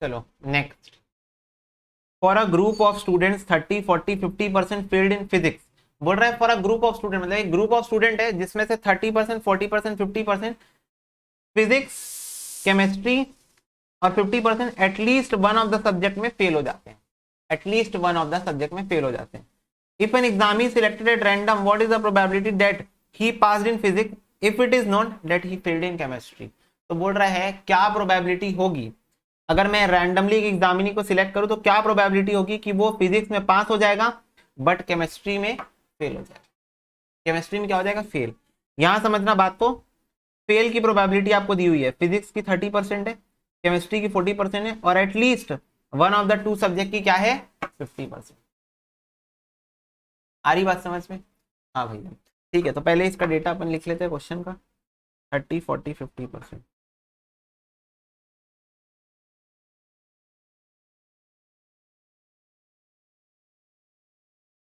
Speaker 1: चलो next. For a group of students 30, 40, 50% failed in physics, बोल रहा है for a group of student, मतलब एक ग्रुप ऑफ स्टूडेंट है जिसमें से 30%, 40%, 50% फिजिक्स, केमिस्ट्री और 50% at least one of the subject में फेल हो जाते हैं, at least one of the subject में फेल हो जाते हैं। If an examinee selected at random, what is the probability that he passed in physics if it is known that he failed in chemistry. तो बोल रहा है क्या प्रोबेबिलिटी होगी अगर मैं रैंडमली एक एग्जामिनी को सिलेक्ट करूं, तो क्या प्रोबेबिलिटी होगी कि वो फिजिक्स में पास हो जाएगा बट केमिस्ट्री में फेल हो जाएगा, केमिस्ट्री में क्या हो जाएगा, फेल। यहां समझना बात को, फेल की प्रोबेबिलिटी आपको दी हुई है, फिजिक्स की 30% है, केमिस्ट्री की 40% है, और at least one of the two subject की क्या है, 50%। आ रही बात समझ में? हाँ भैया ठीक है, तो पहले इसका डेटा अपन लिख लेते हैं क्वेश्चन का, 30, 40, 50%।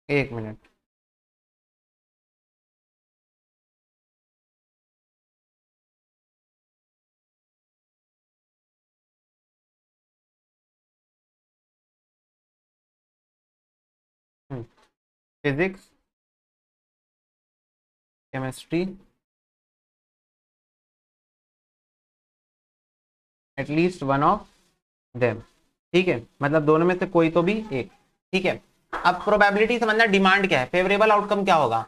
Speaker 1: एक minute, physics, chemistry, at least one of them, ठीक है, मतलब दोनों में से कोई तो भी एक, ठीक है। अब प्रोबेबिलिटी समझना, डिमांड क्या है, फेवरेबल आउटकम क्या होगा,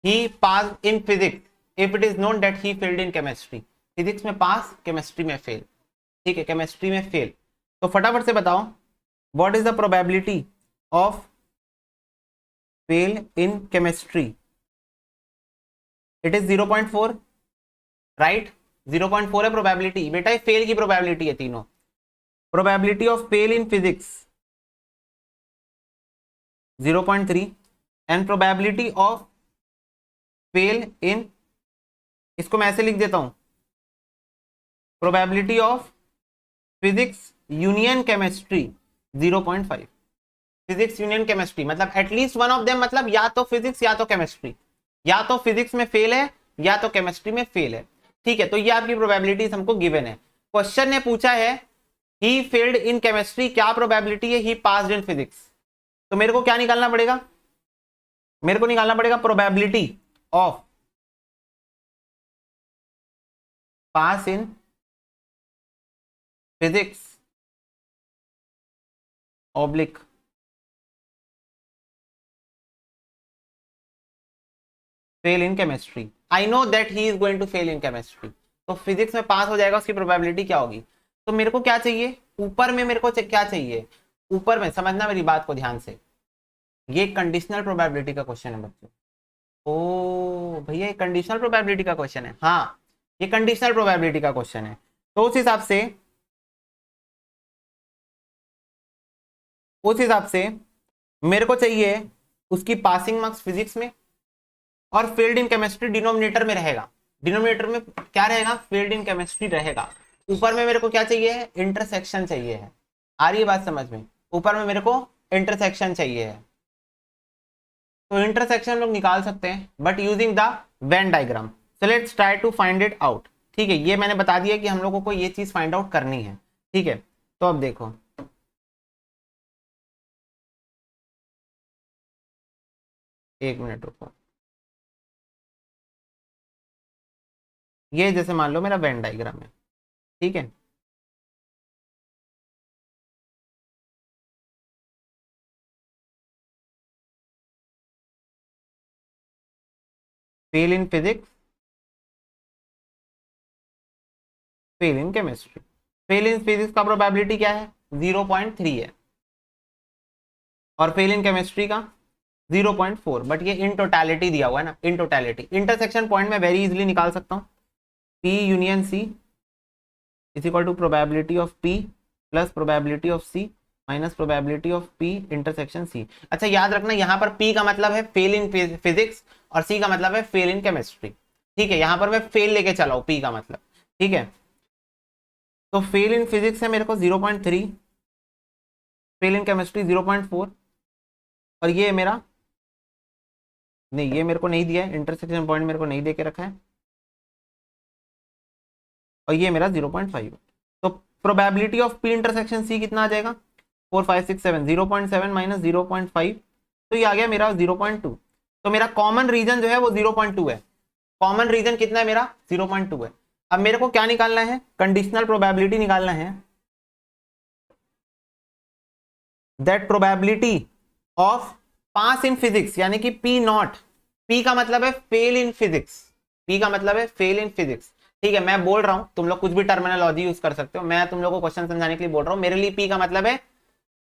Speaker 1: he pass in physics if it is known that he failed in chemistry, physics में पास, केमिस्ट्री में फेल, ठीक है, केमिस्ट्री में फेल। तो फटाफट से बताओ what is the probability of fail in chemistry, it is 0.4, right, 0.4 है प्रोबेबिलिटी, बेटा ये फेल की प्रोबेबिलिटी है तीनों। Probability of fail in physics 0.3 and probability of fail in, इसको मैं ऐसे लिख देता हूं, probability of physics union chemistry 0.5, physics union chemistry मतलब एटलीस्ट वन ऑफ देम, मतलब या तो फिजिक्स या तो केमिस्ट्री, या तो फिजिक्स में फेल है या तो केमिस्ट्री में फेल है, ठीक है। तो ये आपकी प्रोबेबिलिटीज हमको गिवन है। क्वेश्चन ने पूछा है ही फेल्ड इन केमिस्ट्री, क्या प्रोबेबिलिटी है ही पास्ड इन फिजिक्स, तो मेरे को क्या निकालना पड़ेगा, मेरे को निकालना पड़ेगा probability of pass in physics oblique fail in chemistry, I know that he is going to fail in chemistry, तो फिजिक्स में पास हो जाएगा, उसकी प्रोबेबिलिटी क्या होगी। तो मेरे को क्या चाहिए ऊपर में, मेरे को क्या चाहिए ऊपर में, समझना मेरी बात को ध्यान से, ये कंडीशनल प्रोबेबिलिटी का क्वेश्चन है बच्चों। ओ भैया ये कंडीशनल प्रोबेबिलिटी का क्वेश्चन है, हाँ ये कंडीशनल प्रोबेबिलिटी का क्वेश्चन है। तो उस हिसाब से मेरे को चाहिए उसकी पासिंग मार्क्स फिजिक्स में, और फील्ड इन केमिस्ट्री डिनोमिनेटर में रहेगा, डिनोमिनेटर में क्या रहेगा, फील्ड इन केमिस्ट्री रहेगा। ऊपर में मेरे को क्या चाहिए है, इंटरसेक्शन चाहिए है, आ रही है बात समझ में, ऊपर में मेरे को इंटरसेक्शन चाहिए है। तो इंटरसेक्शन लोग निकाल सकते हैं but using the Venn diagram, so let's try to find it out, ठीक है। ये मैंने बता दिया कि हम लोगों को ये चीज फाइंड आउट करनी है, ठीक है। तो अब देखो एक मिनट रुको, ये जैसे मान लो मेरा वेन डायग्राम है, ठीक है, fail in physics, fail in chemistry, fail in physics का प्रोबेबिलिटी क्या है 0.3 है, और फेल इन केमिस्ट्री का 0.4, बट ये इन टोटलिटी दिया हुआ है ना, इन टोटलिटी। इंटरसेक्शन पॉइंट में वेरी इजीली निकाल सकता हूँ, P union C is equal to probability of P plus probability of C minus probability of P intersection C। अच्छा याद रखना यहाँ पर P का मतलब है फेल इन फिजिक्स और C का मतलब है फेल इन केमिस्ट्री, ठीक है, यहाँ पर मैं फेल लेके चला हूँ P का मतलब, ठीक है। तो फेल इन फिजिक्स है मेरे को 0.3, फेल इन केमिस्ट्री 0.4, और ये मेरा नहीं, ये मेरे को नहीं दिया है, इंटरसेक्शन पॉइंट मेरे को नहीं दे के रखा है, और ये मेरा 0.5। तो probability of P intersection C कितना आ जाएगा 4, 5, 6, 7, 0.7 माइनस 0.5, तो ये आ गया मेरा 0.2। तो मेरा कॉमन रीजन जो है वो 0.2 है। कॉमन रीजन कितना है मेरा? 0.2 है। अब मेरे को क्या निकालना है? कंडीशनल प्रोबेबिलिटी निकालना है, that probability of pass in physics, यानी कि पी नॉट, पी का मतलब है फेल इन फिजिक्स, पी का मतलब है फेल इन फिजिक्स। ठीक है, मैं बोल रहा हूं, तुम लोग कुछ भी टर्मिनोलॉजी यूज कर सकते हो, मैं तुम लोग को क्वेश्चन समझाने के लिए बोल रहा हूं। मेरे लिए पी का मतलब है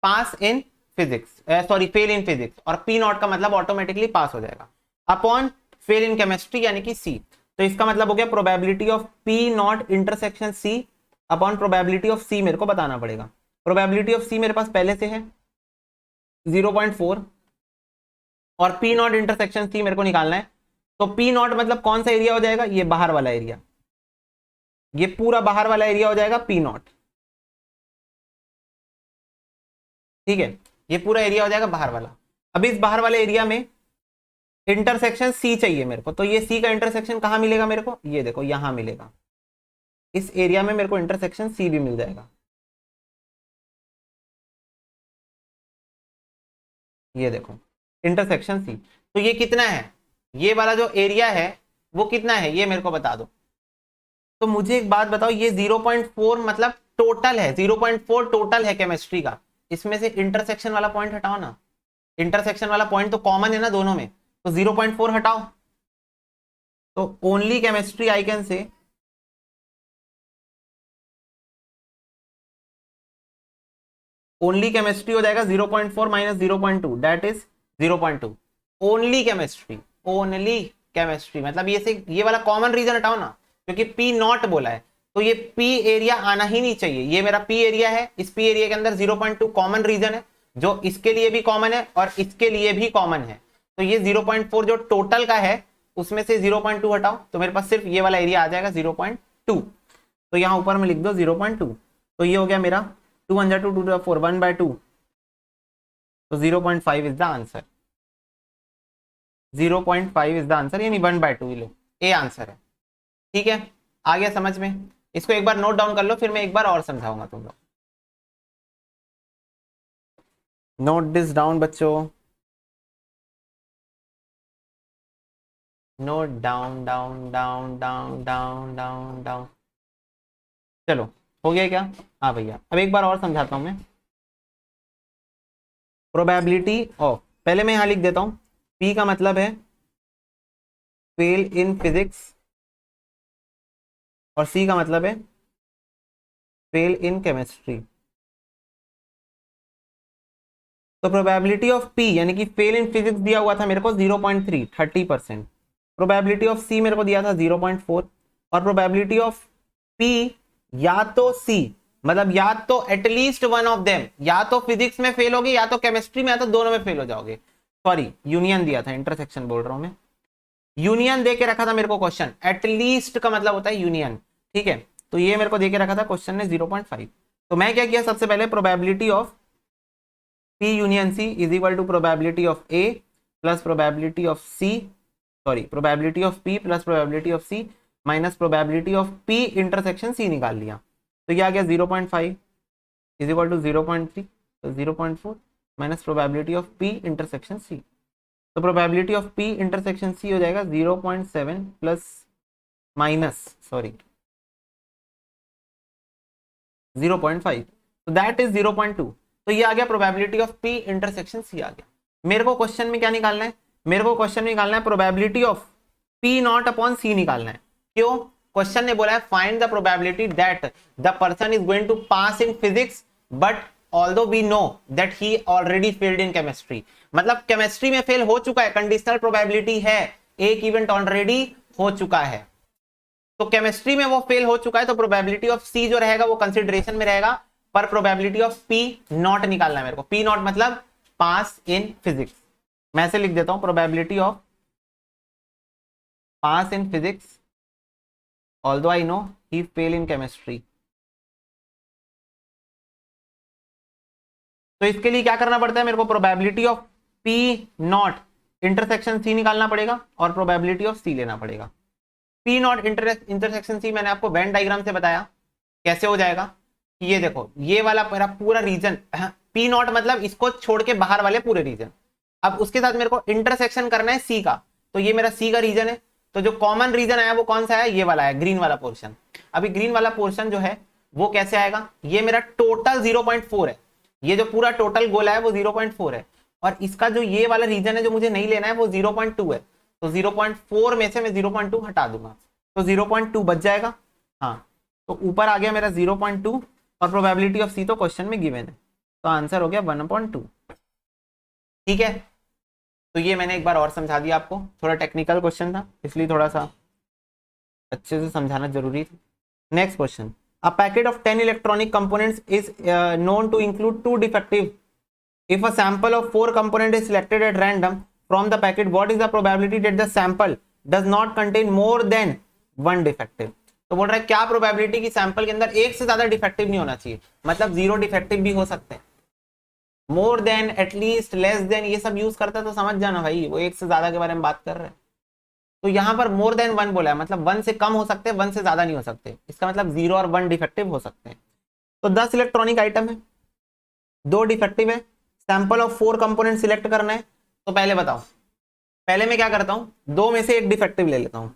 Speaker 1: pass in physics, sorry fail in physics, और पी नॉट का मतलब ऑटोमेटिकली पास हो जाएगा अपॉन फेल इन केमिस्ट्री यानी कि सी। तो इसका मतलब हो गया probability of P not intersection C upon probability of C मेरे को बताना पड़ेगा। प्रोबेबिलिटी ऑफ सी मेरे पास पहले से है 0.4 और पी नॉट इंटरसेक्शन सी मेरे को निकालना है। तो पी नॉट मतलब कौन सा एरिया हो जाएगा? ये बाहर वाला एरिया, ये पूरा बाहर वाला एरिया हो जाएगा पी नॉट। ठीक है, ये पूरा एरिया हो जाएगा बाहर वाला। अब इस बाहर वाले एरिया में इंटरसेक्शन सी चाहिए मेरे को, तो ये सी का इंटरसेक्शन कहां मिलेगा मेरे को? ये देखो यहां मिलेगा, इस एरिया में मेरे को इंटरसेक्शन सी भी मिल जाएगा। ये देखो इंटरसेक्शन सी, तो ये कितना है? ये वाला जो एरिया है वो कितना है ये मेरे को बता दो। तो मुझे एक बात बताओ, ये 0.4 मतलब टोटल है, 0.4 टोटल है केमिस्ट्री का। इसमें से इंटरसेक्शन वाला पॉइंट हटाओ ना, इंटरसेक्शन वाला पॉइंट तो कॉमन है ना दोनों में, तो 0.4 हटाओ, तो only chemistry I can say only chemistry हो जाएगा 0.4 minus 0.2 that is 0.2। Only chemistry, only chemistry मतलब ये वाला कॉमन रीजन हटाओ ना, क्योंकि पी नॉट बोला है, तो ये पी एरिया आना ही नहीं चाहिए। ये मेरा पी एरिया है, इस पी एरिया के अंदर 0.2 कॉमन रीजन है, जो इसके लिए भी कॉमन है और इसके लिए भी कॉमन है। तो ये 0.4 जो टोटल का है उसमें से 0.2 हटाओ, तो मेरे पास सिर्फ ये वाला एरिया आ जाएगा 0.2। तो यहां ऊपर में लिख दो 0.2, तो ये हो गया मेरा 2 1 2 2 4 1/2, तो 0.5 is the answer. 0.5 is the answer, यानी 1/2 ही लो, ए आंसर है। ठीक है, आ गया समझ में? इसको एक बार नोट डाउन कर लो, फिर मैं एक बार और समझाऊंगा तुम लोग। नोट दिस डाउन बच्चों, note down down down down down down down. चलो हो गया क्या? हाँ भैया, अब एक बार और समझाता हूं मैं। प्रोबेबिलिटी ऑफ, पहले मैं यहां लिख देता हूं, पी का मतलब है फेल इन फिजिक्स और सी का मतलब है फेल इन केमिस्ट्री। तो प्रोबेबिलिटी ऑफ पी यानी कि फेल इन फिजिक्स दिया हुआ था मेरे को 0.3, 30%। प्रोबेबिलिटी ऑफ सी मेरे को दिया था 0.4 और प्रोबेबिलिटी ऑफ पी या तो सी मतलब या तो एटलीस्ट वन ऑफ देम, या तो फिजिक्स में फेल होगी या तो केमिस्ट्री में, या तो दोनों में फेल हो जाओगे। सॉरी यूनियन दिया था, इंटरसेक्शन बोल रहा हूं मैं, यूनियन दे के रखा था मेरे को क्वेश्चन, एटलीस्ट का मतलब होता है यूनियन। ठीक है, तो ये मेरे को दे के रखा था क्वेश्चन ने 0.5। तो मैं क्या किया, सबसे पहले probability of P union C is equal to probability of A plus probability of C, sorry probability of P plus probability of C minus probability of P intersection C निकाल लिया। तो ये आ गया 0.5 इज इक्वल टू 0.3, तो 0.4 minus probability of P intersection C। तो probability of P intersection C हो जाएगा 0.7 प्लस माइनस सॉरी 0.5, तो दैट इज 0.2। तो ये आ गया probability of P intersection C आ गया। मेरे को क्वेश्चन में क्या निकालना है? मेरे को क्वेश्चन में निकालना है probability of P not upon C निकालना है। क्यों? क्वेश्चन ने बोला है find the probability that the person is going to pass in physics but although we know that he already failed in chemistry. मतलब केमिस्ट्री में फेल हो चुका है, कंडीशनल प्रोबेबिलिटी है, एक इवेंट ऑलरेडी हो चुका है, तो केमिस्ट्री में वो फेल हो चुका है, तो प्रोबेबिलिटी ऑफ सी जो रहेगा वो कंसिडरेशन में रहेगा, पर प्रोबेबिलिटी ऑफ पी नॉट निकालना है मेरे को। पी नॉट मतलब पास इन फिजिक्स, मैं ऐसे लिख देता हूं probability of pass in physics although I know he fail in chemistry. तो इसके लिए क्या करना पड़ता है मेरे को, probability of P not intersection C निकालना पड़ेगा और प्रोबेबिलिटी ऑफ सी लेना पड़ेगा। पी नॉट इंटरसेक्शन सी मैंने आपको वेन डायग्राम से बताया कैसे हो जाएगा। ये देखो ये वाला मेरा पूरा रीजन, पी नॉट मतलब इसको छोड़ के बाहर वाले पूरे रीजन, अब उसके साथ मेरे को इंटरसेक्शन करना है सी का, तो ये मेरा सी का रीजन है। तो जो कॉमन रीजन आया वो कौन सा है, ये वाला है, ग्रीन वाला पोर्शन। अभी ग्रीन वाला पोर्शन जो है वो कैसे आएगा, ये मेरा टोटल 0.4 है, ये जो पूरा टोटल गोला है वो 0.4 है, और इसका जो ये वाला रीजन है जो मुझे नहीं लेना है वो 0.2 है। तो 0.4 में से मैं 0.2 हटा दूंगा, तो 0.2 बच जाएगा। हाँ, तो ऊपर आ गया मेरा 0.2 और प्रोबेबिलिटी ऑफ सी तो क्वेश्चन में गिवन है, तो आंसर हो गया 1/2। ठीक है, तो ये मैंने एक बार और समझा दिया आपको, थोड़ा टेक्निकल क्वेश्चन था इसलिए थोड़ा सा अच्छे से समझाना जरूरी था। Next question, a packet of 10 electronic components is known to include 2 defective. If a sample of 4 components is selected at random from the packet, what is the probability that the sample does not contain more than 1 defective? तो बोल रहा है क्या probability की sample के अंदर एक से ज्यादा डिफेक्टिव नहीं होना चाहिए, मतलब 0 डिफेक्टिव भी हो सकते हैं, more than, at least, less than, ये सब यूज करता है तो समझ जाना भाई वो एक से ज्यादा के बारे में बात कर रहे हैं। तो यहाँ पर मोर देन 1 बोला है, मतलब 1 से कम हो सकते हैं, 1 से ज्यादा नहीं हो सकते, इसका मतलब 0 और 1 डिफेक्टिव हो सकते हैं। तो 10 इलेक्ट्रॉनिक आइटम है, 2 डिफेक्टिव है, सैंपल ऑफ 4 कंपोनेंट सिलेक्ट करना है। तो पहले बताओ, पहले मैं क्या करता हूं, 2 में से एक डिफेक्टिव ले लेता हूं।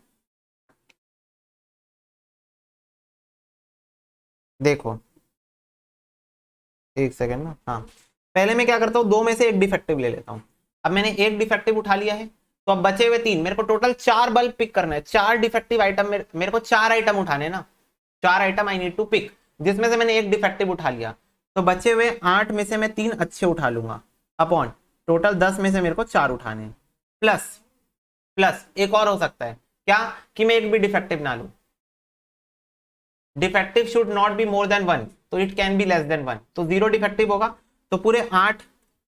Speaker 1: देखो एक सेकेंड ना, हाँ, पहले मैं क्या करता हूं, 2 में से एक डिफेक्टिव ले लेता हूं। अब मैंने एक डिफेक्टिव उठा लिया है, तो अब बचे हुए 3, मेरे को टोटल 4 बल्ब पिक करना है, 4 डिफेक्टिव आइटम, मेरे को 4 आइटम उठाने हैं ना, 4 item I need to pick, जिसमें से मैंने एक डिफेक्टिव उठा लिया, तो बचे हुए 8 में से मैं 3 अच्छे उठा लूंगा, अपॉन टोटल 10 में से मेरे को 4 उठाने हैं, प्लस प्लस एक और हो सकता है क्या, कि मैं एक भी डिफेक्टिव ना लूं, defective should not be more than 1, तो it can be less than 1, तो 0 डिफेक्टिव होगा, तो पूरे 8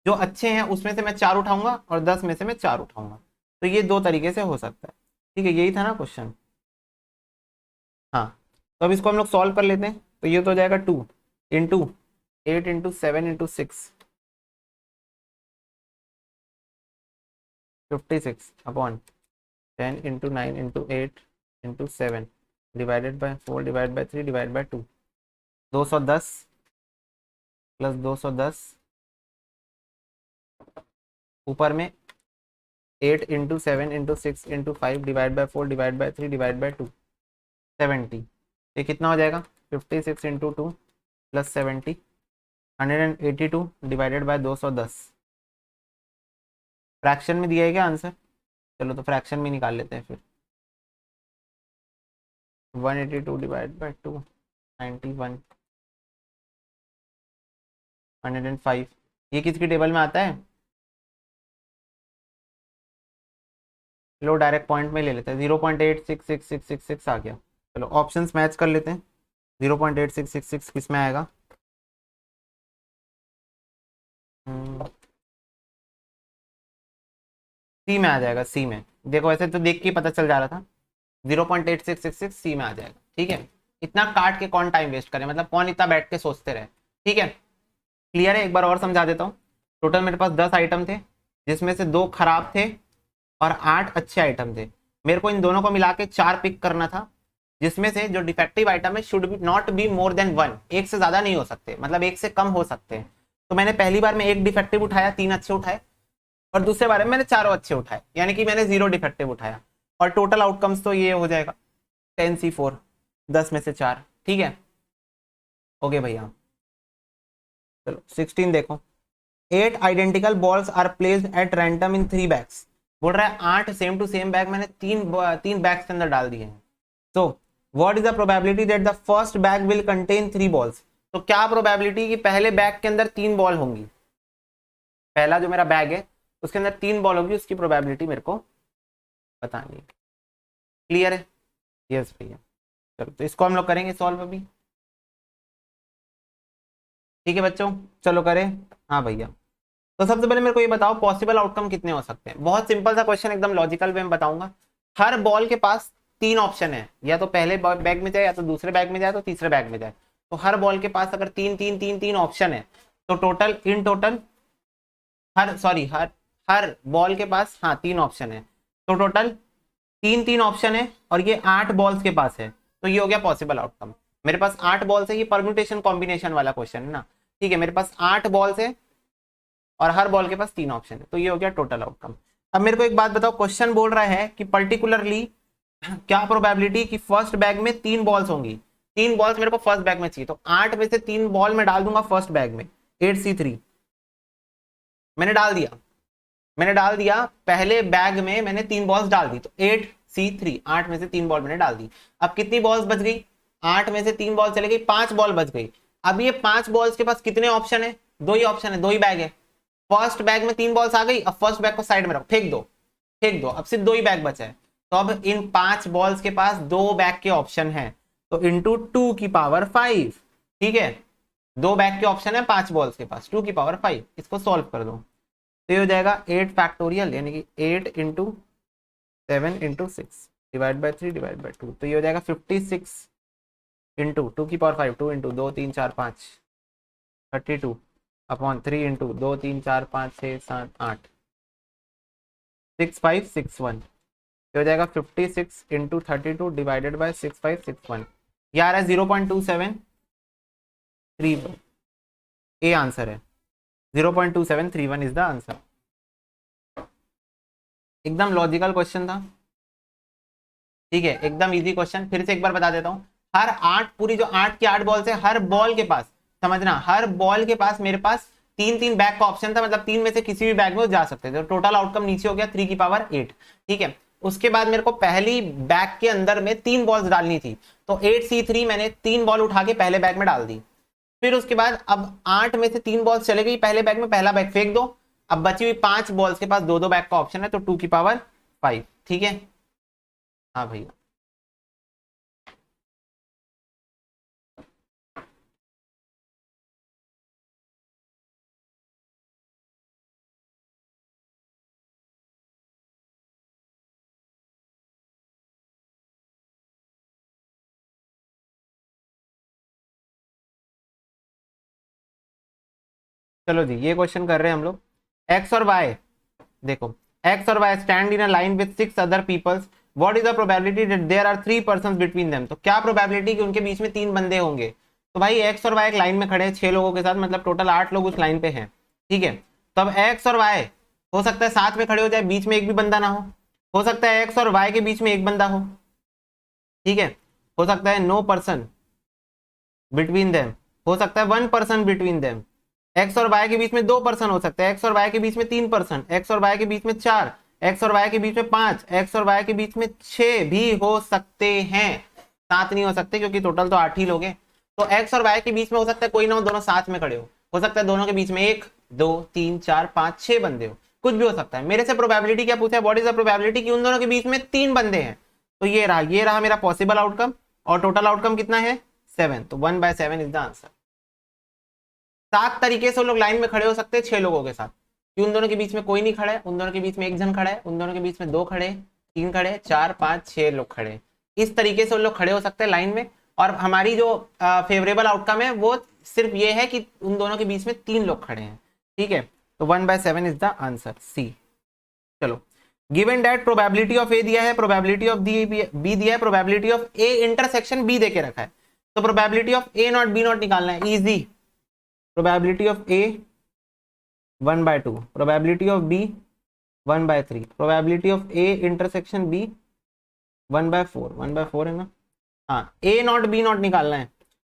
Speaker 1: जो अच्छे हैं उसमें से मैं 4 उठाऊंगा और 10 में से मैं 4 उठाऊंगा। तो ये 2 तरीके से हो सकता है। ठीक है, यही था ना क्वेश्चन। हाँ, तो अब इसको हम लोग सॉल्व कर लेते हैं, तो ये तो हो जाएगा 2 into 8 into 7 into 6, 56 upon 10 into 9 into 8 into 7 divided by 4 divide by 3 divide by 2, 210 plus 210, ऊपर में 8 into 7 into 6 into 5 divide by 4 divide by 3 divide by 2, 70। ये कितना हो जाएगा, 56 into 2 plus 70, 182 divided by 210। Fraction में दिया है क्या आंसर, चलो तो फ्रैक्शन में निकाल लेते हैं फिर, 182 डिवाइड बाय 2, 91, 105। ये किसकी टेबल में आता है, लो डायरेक्ट पॉइंट में ले लेते हैं, 0.866666 आ गया। चलो ऑप्शंस मैच कर लेते हैं, 0.8666 किस में आएगा, सी में आ जाएगा, सी में। देखो ऐसे तो देख के पता चल जा रहा था, 0.8666 सी में आ जाएगा। ठीक है, इतना काट के कौन टाइम वेस्ट करे, मतलब कौन इतना बैठ के सोचते रहे। ठीक है, क्लियर है, एक बार और समझा देता हूँ। टोटल मेरे पास 10 आइटम थे, जिसमें से 2 खराब थे और 8 अच्छे आइटम थे। मेरे को इन दोनों को मिला के 4 पिक करना था, जिसमें से जो डिफेक्टिव आइटम है should be not be more than 1, एक से ज्यादा नहीं हो सकते, मतलब एक से कम हो सकते हैं। तो मैंने पहली बार में एक डिफेक्टिव उठाया, 3 अच्छे उठाए, और दूसरे बार में मैंने 4 अच्छे उठाए, यानी कि मैंने 0 डिफेक्टिव उठाया, और टोटल आउटकम्स तो ये हो जाएगा 10C4, 10 में से 4। ठीक है, ओके भैया। चलो 16 देखो, 8 identical balls are placed at random in 3 bags. बोल रहा है 8 सेम टू सेम बैग मैंने तीन बैग्स के अंदर डाल दिए हैं। तो what is the probability that the first bag will contain 3 balls. तो क्या प्रोबेबिलिटी कि पहले बैग के अंदर 3 बॉल होंगी, पहला जो मेरा बैग है उसके अंदर 3 बॉल होगी, उसकी प्रोबेबिलिटी मेरे को बतानी है। क्लियर है, यस भैया। चलो तो इसको हम लोग करेंगे सॉल्व अभी। ठीक है बच्चों, चलो करें। हाँ भैया, तो सबसे पहले मेरे को ये बताओ पॉसिबल आउटकम कितने हो सकते हैं। बहुत सिंपल सा क्वेश्चन, एकदम लॉजिकल वे में बताऊंगा। हर बॉल के पास 3 ऑप्शन है, या तो पहले बैग में जाए, या तो दूसरे बैग में जाए, तो तीसरे बैग में जाए। तो हर बॉल के पास अगर 3 ऑप्शन है, तो total in total her ball के पास 3 ऑप्शन है, तो टोटल 3 ऑप्शन है, और ये 8 बॉल्स के पास है, तो ये हो गया पॉसिबल आउटकम। मेरे पास 8 बॉल्स है, ये परम्यूटेशन कॉम्बिनेशन वाला क्वेश्चन है ना। ठीक है, मेरे पास 8 बॉल्स है और हर बॉल के पास 3 ऑप्शन है। तो ये हो गया टोटल आउटकम। अब मेरे को एक बात बताओ, क्वेश्चन बोल रहा है कि पर्टिकुलरली क्या प्रोबेबिलिटी कि फर्स्ट बैग में 3 बॉल्स होंगी। 3 बॉल्स मेरे को फर्स्ट बैग में चाहिए, तो 8 में से 3 बॉल में डाल दूंगा फर्स्ट बैग में। 8C3 मैंने डाल दिया पहले बैग में, मैंने 3 बॉल्स डाल दी, तो 8C3 8 में से 3 बॉल मैंने डाल दी। अब कितनी बॉल्स बच गई? 8 में से 3 बॉल चले गई, 5 बॉल बच गई। अब ये 5 बॉल्स के पास कितने ऑप्शन है? 2 ही ऑप्शन है, 2 ही बैग है। फर्स्ट बैग में 3 बॉल्स आ गई, अब फर्स्ट बैग को साइड में रखो, फेंक दो, अब सिर्फ 2 ही बैग बचा है। तो अब इन 5 बॉल्स के पास 2 बैग के ऑप्शन है, तो इंटू 2⁵, ठीक है। 2 बैग के ऑप्शन है 5 बॉल्स के पास, 2⁵। इसको सॉल्व कर दो, तो ये हो जाएगा 8 फैक्टोरियल, यानी कि 8 into 7 into 6 divide by 3 divide by 2, तो ये हो जाएगा 56 इंटू 2⁵, 2 इंटू 2 3 4 5 32 अपॉन 3 इंटू 2 3 4 5 6 7 8 6561, ये हो जाएगा 56 इंटू 32 डिवाइडेड बाई 6561, ये आ रहा है 0.2731। ए आंसर है 0.2731 इज द आंसर। एकदम लॉजिकल क्वेश्चन था, ठीक है, एकदम इजी क्वेश्चन। फिर से एक बार बता देता हूँ, हर 8 पूरी जो 8 की 8 बॉल्स है, हर बॉल के पास, समझना, हर बॉल के पास मेरे पास 3 बैग का ऑप्शन था, मतलब 3 में से किसी भी बैग में जा सकते थे। तो टोटल आउटकम नीचे हो गया 3⁸, ठीक है। उसके बाद मेरे को पहली बैग के अंदर में 3 बॉल्स डालनी थी, तो 8C3 मैंने 3 बॉल उठा के पहले बैग में डाल दी। फिर उसके बाद अब 8 में से 3 बॉल्स चले गई पहले बैग में, पहला बैग फेंक दो। अब बची हुई 5 बॉल्स के पास 2 बैग का ऑप्शन है, तो 2⁵, ठीक है। हाँ भैया, चलो जी, ये क्वेश्चन कर रहे हैं हम लोग। एक्स और वाई, देखो, एक्स और Y stand in a line with 6 other peoples, what is the probability that there are 3 persons between them. तो क्या प्रोबेबिलिटी कि उनके बीच में 3 बंदे होंगे। तो भाई एक्स और वाई एक लाइन में खड़े हैं 6 लोगों के साथ, मतलब टोटल 8 लोग उस लाइन पे हैं, ठीक है। तो अब एक्स और वाई हो सकता है साथ में खड़े हो जाए, बीच में एक भी बंदा ना हो सकता है एक्स और वाई के बीच में एक बंदा हो, ठीक है। हो सकता है नो पर्सन बिटवीन देम, हो सकता है 1 पर्सन बिटवीन देम। एक्स और वाई के बीच में 2 पर्सन हो सकते हैं, एक्स और वाई के बीच में 3 पर्सन, एक्स और वाई के बीच में 4, एक्स और वाई के बीच में 5, एक्स और वाई के बीच में 6 भी हो सकते हैं। 7 नहीं हो सकते क्योंकि टोटल तो 8 ही लोग हैं। तो एक्स और वाई के बीच में हो सकता है कोई ना हो, दोनों साथ में खड़े हो सकता है दोनों के बीच में 1 2 3 4 5 6 बंदे हो, कुछ भी हो सकता है। मेरे से प्रोबेबिलिटी क्या पूछा है, व्हाट इज द प्रोबेबिलिटी कि उन दोनों के बीच में 3 बंदे हैं। तो ये रहा मेरा पॉसिबल आउटकम, और टोटल आउटकम कितना है 7, तो 1/7 इज द आंसर। 7 तरीके से लोग लाइन में खड़े हो सकते हैं 6 लोगों के साथ, कि उन दोनों के बीच में कोई नहीं खड़ा है, उन दोनों के बीच में एक जन खड़ा है, उन दोनों के बीच में 2 खड़े, 3 खड़े, 4 5 6 लोग खड़े। इस तरीके से उन लोग खड़े हो सकते हैं लाइन में। और हमारी जो फेवरेबल आउटकम है वो सिर्फ ये है कि उन दोनों के बीच में 3 लोग खड़े हैं, ठीक है। तो 1/7 इज द आंसर, सी। चलो, given that probability of A दिया है, प्रोबेबिलिटी ऑफ बी दिया है, probability of A intersection B देके रखा है, तो probability of A not B not निकालना है, easy. Probability of A 1/2, probability of B 1/3, probability of A intersection B 1/4, 1/4 है ना। हाँ, ए नॉट बी नॉट निकालना है,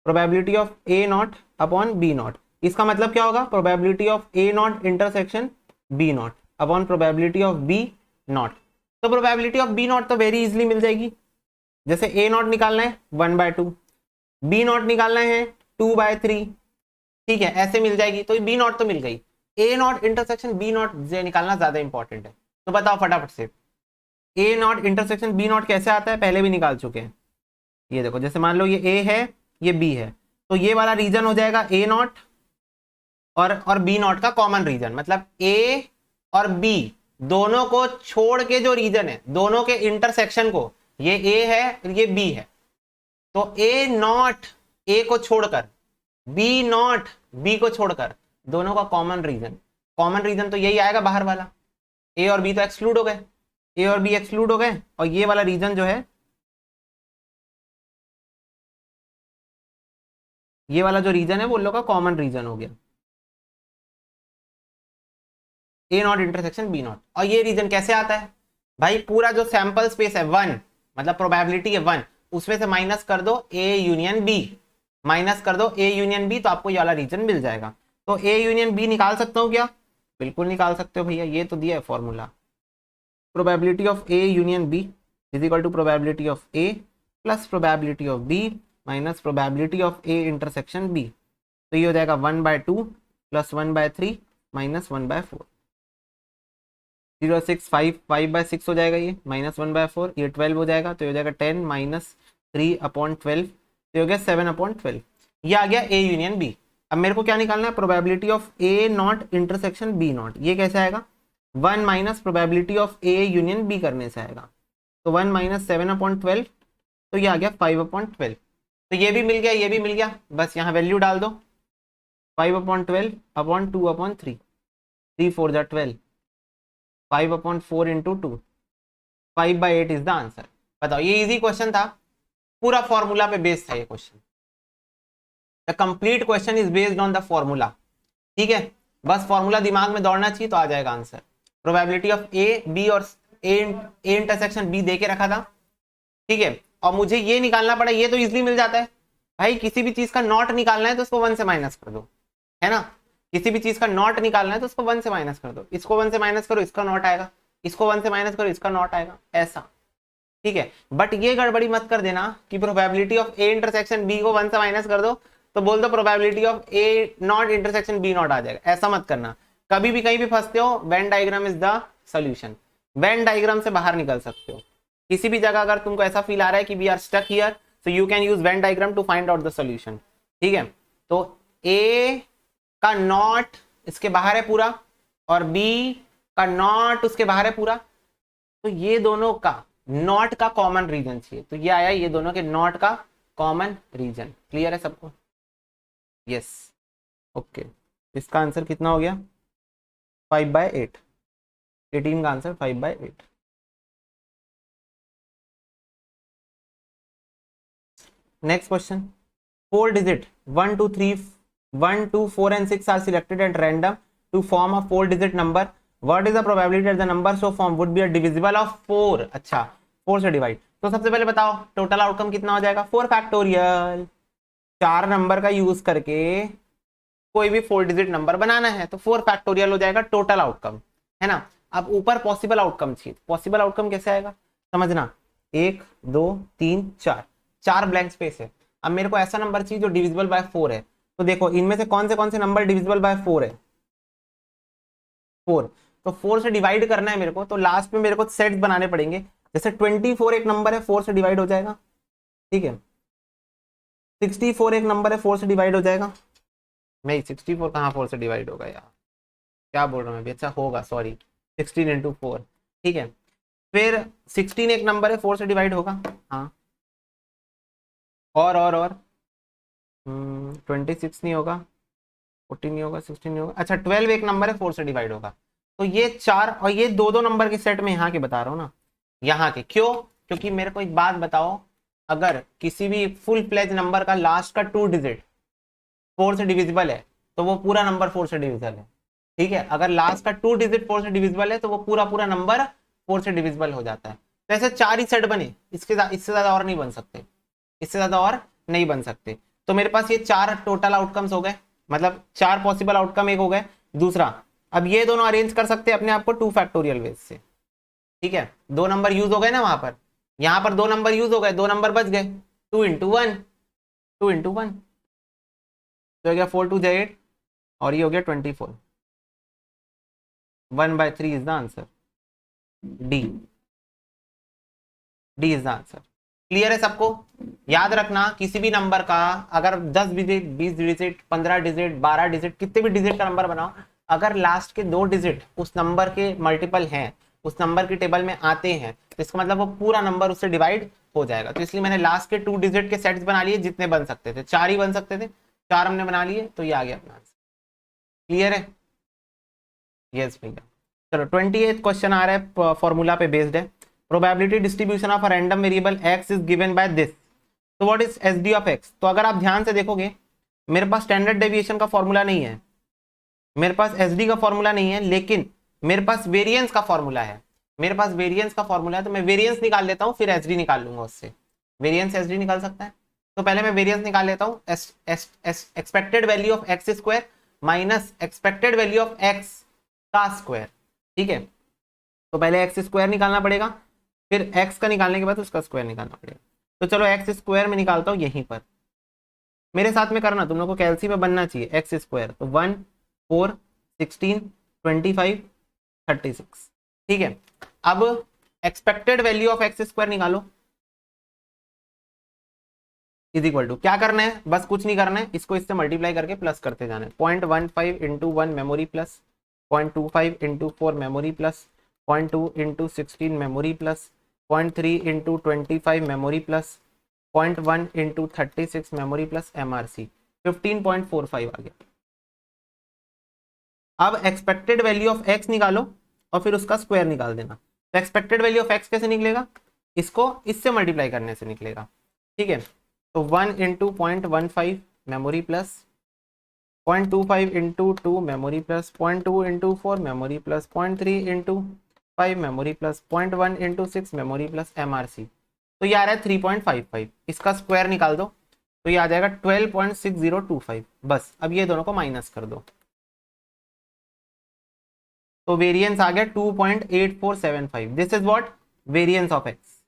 Speaker 1: probability of A not upon B not. इसका मतलब क्या होगा, probability of A not intersection B not upon probability of B not. तो प्रोबेबिलिटी ऑफ बी नॉट तो वेरी इजिली मिल जाएगी, जैसे ए नॉट निकालना है 1/2, बी नॉट निकालना है 2/3, ठीक है, ऐसे मिल जाएगी। तो बी नॉट तो मिल गई, ए नॉट इंटरसेक्शन बी नॉट निकालना ज्यादा इंपॉर्टेंट है। तो बताओ फटाफट से, ए नॉट इंटरसेक्शन बी नॉट कैसे आता है, पहले भी निकाल चुके हैं। ये देखो, जैसे मान लो ये ए है ये बी है, तो ये वाला रीजन हो जाएगा ए नॉट और बी नॉट का कॉमन रीजन, मतलब ए और बी दोनों को छोड़ के जो रीजन है, दोनों के इंटरसेक्शन को, ये ए है ये बी है, तो ए नॉट ए को छोड़कर, बी नॉट बी को छोड़कर, दोनों का कॉमन रीजन तो यही आएगा बाहर वाला। ए और बी तो एक्सक्लूड हो गए, ए और बी एक्सक्लूड हो गए, और ये वाला रीजन जो है, ये वाला जो रीजन है वो लोग का कॉमन रीजन हो गया। ए नॉट इंटरसेक्शन बी नॉट। और ये रीजन कैसे आता है भाई, पूरा जो सैंपल स्पेस है 1 मतलब प्रोबेबिलिटी है 1, उसमें से माइनस कर दो ए यूनियन बी, माइनस कर दो ए यूनियन बी, तो आपको ये वाला रीजन मिल जाएगा। तो ए यूनियन बी निकाल सकता हूँ क्या, बिल्कुल निकाल सकते हो भैया, ये तो दिया है formula. Probability of A union B is equal to probability of A plus probability of B minus probability of A intersection B. तो ये हो जाएगा 1/2 प्लस 1/3 माइनस 1/4। 0 6 5 5/6 हो जाएगा, ये माइनस 1/4, ये 12 हो जाएगा, तो ये हो जाएगा 10 माइनस 3/12, तो हो गया 7/12। ये आ गया ए यूनियन बी। अब मेरे को क्या निकालना है, probability of A not intersection B not. ये कैसे आएगा, 1 minus probability of A union B करने से आएगा, तो 1 माइनस 7/12, तो ये आ गया 5/12। तो ये भी मिल गया, ये भी मिल गया, बस यहाँ वैल्यू डाल दो, 5/12/2/3, 3 4 जा 12, 5/4 इंटू 2, 5/8 इज द आंसर। बताओ, ये इजी क्वेश्चन था, पूरा फॉर्मूला पे बेस्ड था ये question. The complete question is based on the formula. ठीक है, बस फॉर्मूला दिमाग में दौड़ना चाहिए तो आ जाएगा answer. Probability of A B और ए इंटरसेक्शन बी दे के रखा था, ठीक है, और मुझे ये निकालना पड़ा, ये तो इजीली मिल जाता है भाई। किसी भी चीज का नॉट निकालना है तो उसको 1 से माइनस कर दो, है ना, किसी भी चीज का नॉट निकालना है तो उसको 1 से माइनस कर दो, इसको 1 से माइनस करो इसका नॉट आएगा, इसको 1 से माइनस करो इसका नॉट आएगा, ऐसा। ठीक है, बट ये गड़बड़ी मत कर देना कि probability of A intersection B को 1 से माइनस कर दो तो बोल दो probability of A not intersection B not आ जाएगा, ऐसा मत करना। कभी भी कहीं भी फंसते हो, Venn diagram is the solution. Venn diagram से बाहर निकल सकते हो किसी भी जगह। अगर तुमको ऐसा फील आ रहा है कि we are stuck here, so you can use Venn diagram to find out the solution. ठीक है, तो ए का नॉट इसके बाहर है पूरा और बी का नॉट उसके बाहर है पूरा, तो ये दोनों का नॉट का कॉमन रीजन चाहिए, तो ये आया ये दोनों के नॉट का कॉमन रीजन। क्लियर है सबको? Yes, okay. इसका आंसर कितना हो गया, 5/8। 18 का answer 5/8। Next question, 4 digit 1 2 3 1 2 4 and 6 are selected at random to form a 4 digit number. What is the probability that the number so formed would be a divisible of 4? अच्छा, 4 से divide, तो सबसे पहले बताओ टोटल आउटकम कितना हो जाएगा, 4 factorial. 4 number का यूज करके कोई भी 4 डिजिट नंबर बनाना है तो 4 फैक्टोरियल हो जाएगा टोटल आउटकम, है ना। अब ऊपर पॉसिबल आउटकम चाहिए, पॉसिबल आउटकम कैसे आएगा समझना, 1 2 3 4, 4 ब्लैंक स्पेस है। अब मेरे को ऐसा नंबर चाहिए जो डिविजिबल बाय 4 है, तो देखो इनमें से कौन से नंबर डिविजिबल बाय 4 है, 4। तो 4 से डिवाइड करना है मेरे को, तो लास्ट में मेरे को सेट्स बनाने पड़ेंगे। जैसे 24 एक नंबर है, 4 से डिवाइड हो जाएगा, ठीक है। 64 एक नंबर है, 4 से डिवाइड हो जाएगा। नहीं 64 कहाँ 4 से डिवाइड होगा यार, क्या बोल रहा हूँ मैं, अच्छा होगा, सॉरी, 16 into 4, ठीक है। फिर 16 एक नंबर है, 4 से डिवाइड होगा, हाँ। और 26 नहीं होगा, 14 नहीं होगा, 16 नहीं होगा, अच्छा 12 एक नंबर है, 4 से डिवाइड होगा। तो ये 4 और ये दो नंबर के सेट में यहाँ के बता रहा हूँ ना, यहाँ के। क्यों? क्योंकि मेरे को एक बात बताओ, अगर किसी भी फुल फ्लेज नंबर का लास्ट का 2 डिजिट 4 से डिविजिबल है तो वो पूरा नंबर 4 से डिविजिबल है, ठीक है। अगर लास्ट का 2 डिजिट 4 से डिविजिबल है तो वो पूरा नंबर 4 से डिविजिबल हो जाता है। तो ऐसे 4 ही सेट बने, इससे ज्यादा और नहीं बन सकते, इससे ज्यादा और नहीं बन सकते। तो मेरे पास ये 4 टोटल आउटकम्स हो गए, मतलब 4 पॉसिबल आउटकम एक हो गए। दूसरा, अब ये दोनों अरेंज कर सकते हैं अपने आप को 2 फैक्टोरियल वेज से, ठीक है। 2 नंबर यूज हो गए ना वहां पर, यहां पर 2 नंबर यूज हो गए, 2 नंबर बच गए, 2 into 1, 2 into 1, तो हो गया 4 2 8 और ये हो गया 24। 1/3 is the answer, D is the answer. Clear है सबको? याद रखना, किसी भी नंबर का अगर 10 डिजिट 20 डिजिट 15 डिजिट 12 डिजिट कितने भी डिजिट का नंबर बनाओ, अगर लास्ट के 2 डिजिट उस नंबर के मल्टीपल हैं, उस नंबर की टेबल में आते हैं, तो इसका मतलब वो पूरा नंबर उससे डिवाइड हो जाएगा। तो इसलिए मैंने लास्ट के 2 डिजिट के सेट्स बना लिए, जितने बन सकते थे, 4 ही बन सकते थे, 4 हमने बना लिए, तो ये आ गया अपना आंसर। क्लियर है? यस भैया। चलो 28 क्वेश्चन आ रहा है, फॉर्मूला पे बेस्ड है। Probability distribution of a random variable x is given by this, तो what is SD of x। तो अगर आप ध्यान से देखोगे, मेरे पास स्टैंडर्ड डेविएशन का फॉर्मूला नहीं है, मेरे पास एसडी का फॉर्मूला नहीं है, लेकिन मेरे पास वेरिएंस का फॉर्मूला है, मेरे पास वेरिएंस का फॉर्मूला है, तो मैं वेरिएंस निकाल लेता हूँ, फिर एसडी निकाल लूंगा उससे। वेरिएंस एसडी निकाल सकता है, तो पहले मैं वेरिएंस निकाल लेता हूँ। Expected value of x square minus expected value of x का स्क्वायर, ठीक है। तो पहले एक्स स्क्वायर निकालना पड़ेगा, फिर एक्स का निकालने के बाद उसका स्क्वायर निकालना पड़ेगा। तो चलो एक्स स्क्वायर में निकालता हूँ यहीं पर, मेरे साथ में करना, तुम लोग को कैलसी में बनना चाहिए। एक्स स्क्वायर तो 1 4 16 25 36, ठीक है। अब expected value of x square निकालो, इज इक्वल टू, क्या करना है, बस कुछ नहीं करना है, इसको इससे मल्टीप्लाई करके प्लस करते जाना है। 0.15 into 1 memory plus 0.25 into 4 memory plus 0.2 into 16 memory plus 0.3 into 25 memory plus 0.1 into 36 memory plus MRC 15.45 आ गया। अब एक्सपेक्टेड वैल्यू ऑफ एक्स निकालो और फिर उसका स्क्वायर निकाल देना। तो एक्सपेक्टेड वैल्यू ऑफ एक्स कैसे निकलेगा, इसको इससे मल्टीप्लाई करने से निकलेगा, ठीक है। तो 1 into 0.15 memory plus 0.25 into 2 memory plus 0.2 into 4 memory plus 0.3 into 5 memory plus 0.1 into 6 memory plus MRC, तो ये आ रहा है 3.55। इसका स्क्वायर निकाल दो तो ये आ जाएगा 12.6025। बस अब ये दोनों को माइनस कर दो, तो वेरिएंस आ गया 2.8475। This is what, variance of x.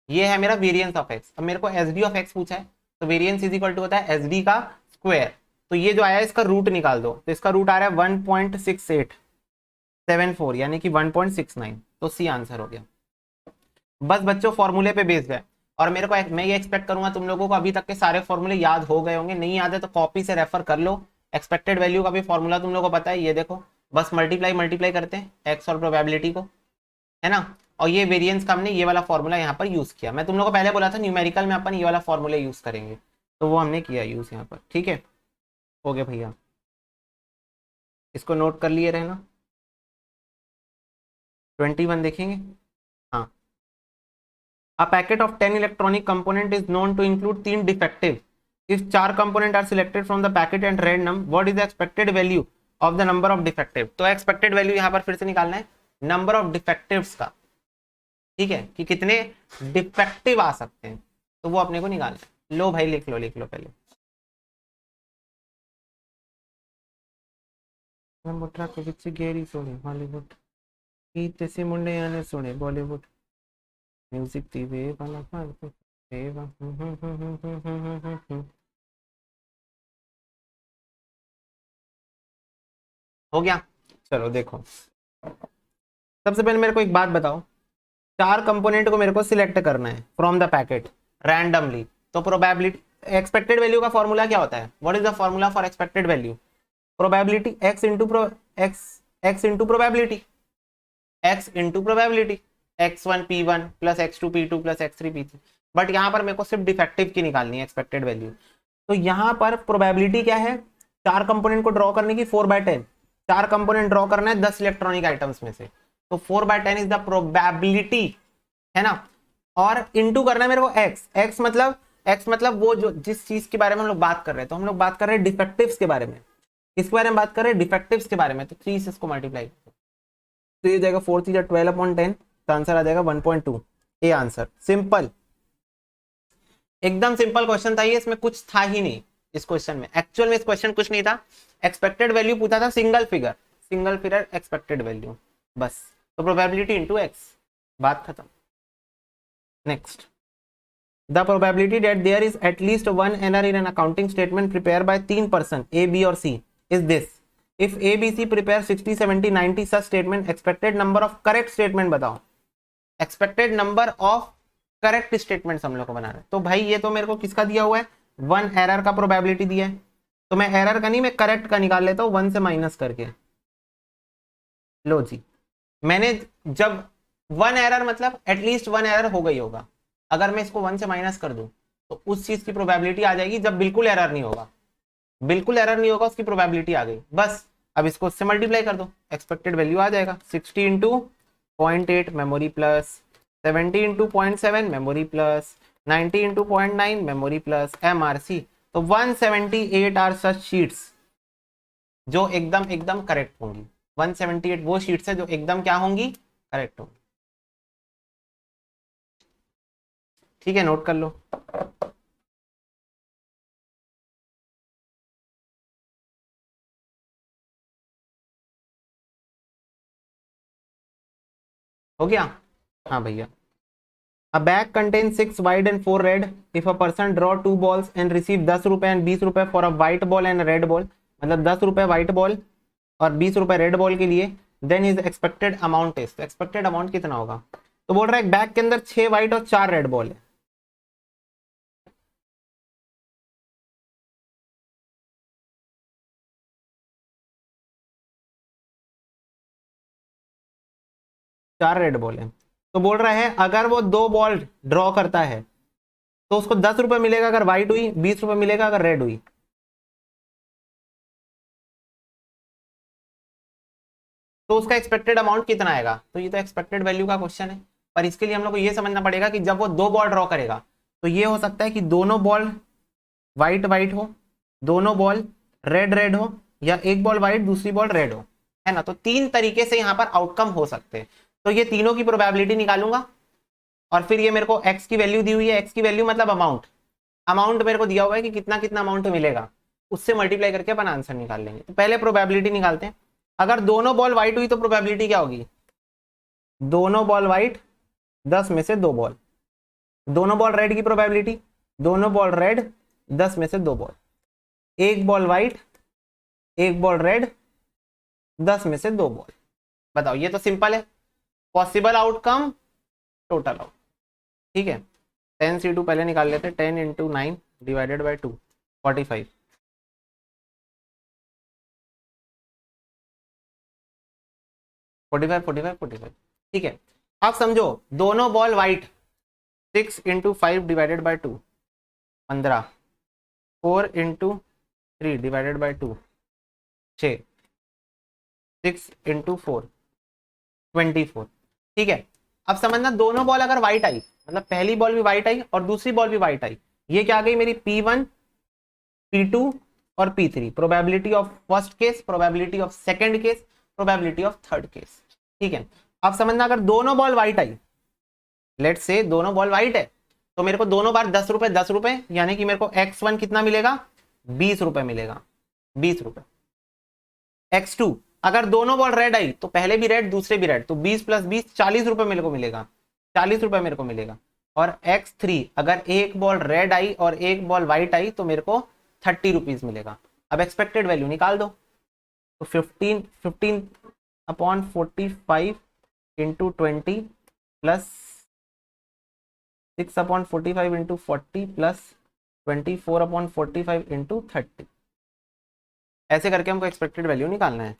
Speaker 1: ये है मेरा वेरिएंस ऑफ एक्स। अब मेरे को एसडी ऑफ एक्स पूछा है, तो वेरिएंस इज इक्वल टू होता है एसडी का स्क्वायर। तो ये जो आया है इसका रूट निकाल दो, तो इसका रूट आ रहा है 1.6874 यानी कि 1.69, तो सी आंसर हो गया। बस बच्चों फॉर्मूले पे बेस्ड है, और मेरे को मैं ये एक्सपेक्ट करूंगा तुम लोगों को अभी तक के सारे फॉर्मूले याद हो गए होंगे, नहीं याद है तो कॉपी से रेफर कर लो। एक्सपेक्टेड वैल्यू का भी फॉर्मूला तुम लोगों को पता है, ये देखो बस मल्टीप्लाई करते हैं एक्स और प्रोबेबिलिटी को, है ना। और ये वेरिएंस का हमने ये वाला फॉर्मूला यहाँ पर यूज किया। मैं तुम लोगों को पहले बोला था न्यूमेरिकल में अपन ये वाला फॉर्मूला यूज करेंगे, तो वो हमने किया यूज यहाँ पर, ठीक है। हो गया भैया, इसको नोट कर लिए रहना। 21 देखेंगे, हाँ। A packet of 10 electronic component is known to include 3 defective. If 4 component are selected from the packet and random, what is the expected value of the number of defective? तो expected value यहाँ पर फिर से निकालना है number of defectives का, ठीक है, कि कितने डिफेक्टिव आ सकते हैं, तो वो अपने को निकालना है। लो भाई लिख लो पहले। गेरी सोने हॉलीवुड से मुंडे आने सुने बॉलीवुड म्यूजिक दी वे वाला फालतू हो गया। चलो देखो, सबसे पहले मेरे को एक बात बताओ, 4 कंपोनेंट को मेरे को सिलेक्ट करना है फ्रॉम द पैकेट रैंडमली, तो प्रोबेबिलिटी एक्सपेक्टेड वैल्यू का फॉर्मूला क्या होता है, what is the formula for expected value, probability x into probability, x into probability, x1 p1 plus x2 p2 plus x3 p3। But यहाँ पर मेरे को सिर्फ डिफेक्टिव की निकालनी है एक्सपेक्टेड वैल्यू। तो यहाँ पर प्रोबेबिलिटी क्या है, 4 कंपोनेंट को ड्रॉ करने की 4/10, 4 कंपोनेंट ड्रॉ करना है 10 इलेक्ट्रॉनिक आइटम्स में से, तो 4/10 इज द प्रोबेबिलिटी, है ना। और इंटू करना है मेरे को x मतलब वो जो जिस चीज के बारे में हम लोग बात कर रहे हैं, तो हम लोग बात कर रहे हैं डिफेक्टिव्स के बारे में, किसके बारे में बात कर रहे हैं, डिफेक्टिव्स के बारे में। तो 3 से इसको मल्टीप्लाई करो तो ये जाएगा 4 3 12/10, तो आंसर आ जाएगा 1.2। ए आंसर, सिंपल, एकदम सिंपल क्वेश्चन था ये, इसमें कुछ था ही नहीं इस क्वेश्चन में। एक्चुअल में इस क्वेश्चन कुछ नहीं था, एक्सपेक्टेड वैल्यू पूछा था, सिंगल फिगर एक्सपेक्टेड वैल्यू, बस। तो प्रोबेबिलिटी इनटू एक्स, बात खत्म। Next, the probability that there is at least one error in an accounting statement prepare by 3 person A B और C is this. If A, B, C prepare 60, 70, 90 such statement, expected number of correct statement बताओ। expected number of correct statements हम लोग को बनाना है। तो भाई ये तो मेरे को किसका दिया हुआ है, 1 एरर का प्रोबेबिलिटी दिया है, तो मैं एरर का नहीं, मैं करेक्ट का निकाल लेता हूँ 1 से माइनस करके। लो जी, मैंने जब 1 एरर मतलब एटलीस्ट 1 एरर हो गई होगा, अगर मैं इसको 1 से माइनस कर दूं तो उस चीज की प्रोबेबिलिटी आ जाएगी जब बिल्कुल एरर नहीं होगा, बिल्कुल एरर नहीं होगा उसकी प्रोबेबिलिटी आ गई, बस। अब इसको उससे मल्टीप्लाई कर दो, एक्सपेक्टेड वैल्यू आ जाएगा 60 into 0.8 memory plus 70 into 0.7 memory plus 90 into 0.9 memory plus MRC। तो 178 आर सच शीट्स जो एकदम करेक्ट होंगी, 178 वो शीट्स है जो एकदम क्या होंगी, करेक्ट होंगी। ठीक है, नोट कर लो। हो गया। हाँ भैया। A bag contains 6 white and 4 red. If a person draw 2 balls and receive 10 रुपए and 20 रुपए for a white ball and a red ball, मतलब 10 रुपए व्हाइट बॉल और 20 रुपए रेड बॉल के लिए, then is expected amount is, expected amount कितना होगा। तो बोल रहा है एक बैग के अंदर 6 व्हाइट और 4 रेड बॉल है। चार रेड बॉल है। तो बोल रहा है अगर वो 2 बॉल ड्रॉ करता है तो उसको 10 रुपए मिलेगा अगर व्हाइट हुई, 20 रुपए मिलेगा अगर रेड हुई। तो उसका एक्सपेक्टेड अमाउंट कितना आएगा। तो ये तो एक्सपेक्टेड वैल्यू का क्वेश्चन है, पर इसके लिए हम लोग को ये समझना पड़ेगा कि जब वो 2 बॉल ड्रॉ करेगा तो ये हो सकता है कि दोनों बॉल व्हाइट व्हाइट हो, दोनों बॉल रेड रेड हो, या एक बॉल व्हाइट दूसरी बॉल रेड हो, है ना। तो 3 तरीके से यहाँ पर आउटकम हो सकते हैं। तो ये तीनों की प्रोबेबिलिटी निकालूंगा और फिर ये मेरे को एक्स की वैल्यू दी हुई है, एक्स की वैल्यू मतलब अमाउंट, अमाउंट मेरे को दिया हुआ है कि कितना कितना अमाउंट मिलेगा, उससे मल्टीप्लाई करके अपन आंसर निकाल लेंगे। तो पहले प्रोबेबिलिटी निकालते हैं। अगर दोनों बॉल व्हाइट हुई तो प्रोबेबिलिटी क्या होगी, दोनों बॉल व्हाइट 10 में से 2 बॉल। दोनों बॉल रेड की प्रोबेबिलिटी, दोनों बॉल रेड 10 में से 2 बॉल। एक बॉल व्हाइट एक बॉल रेड 10 में से 2 बॉल। बताओ, ये तो सिंपल है। पॉसिबल आउटकम टोटल आउट, ठीक है। 10C2 पहले निकाल लेते हैं। 10 × 9 डिवाइडेड बाई 2 45, 45 45 45। ठीक है, अब समझो दोनों ball white 6 × 5 divided by 2 15, 4 × 3 divided by 2 6, 6 × 4 24। ठीक है, अब समझना दोनों बॉल अगर व्हाइट आई, मतलब पहली बॉल भी व्हाइट आई और दूसरी बॉल भी व्हाइट आई, ये क्या आ गई मेरी P1 P2 और P3। Probability of first case, probability of second case, probability of third case. ठीक है, अब समझना अगर दोनों ball white I, let's say दोनों बॉल व्हाइट है, तो मेरे को दोनों बार 10 रुपए 10 रुपए, यानी कि मेरे को x1 कितना मिलेगा, 20 रुपए मिलेगा, 20 रुपए। x2 अगर दोनों बॉल रेड आई तो पहले भी रेड दूसरे भी रेड, तो 20 + 20 40 रुपए मेरे को मिलेगा, 40 रुपए मेरे को मिलेगा। और x3 अगर एक बॉल रेड आई और एक बॉल व्हाइट आई तो मेरे को 30 रुपीज मिलेगा। अब एक्सपेक्टेड वैल्यू निकाल दो। तो 15/45 × 20 प्लस 6/45 × 40 प्लस 24/45 × 30, ऐसे करके हमको एक्सपेक्टेड वैल्यू निकालना है।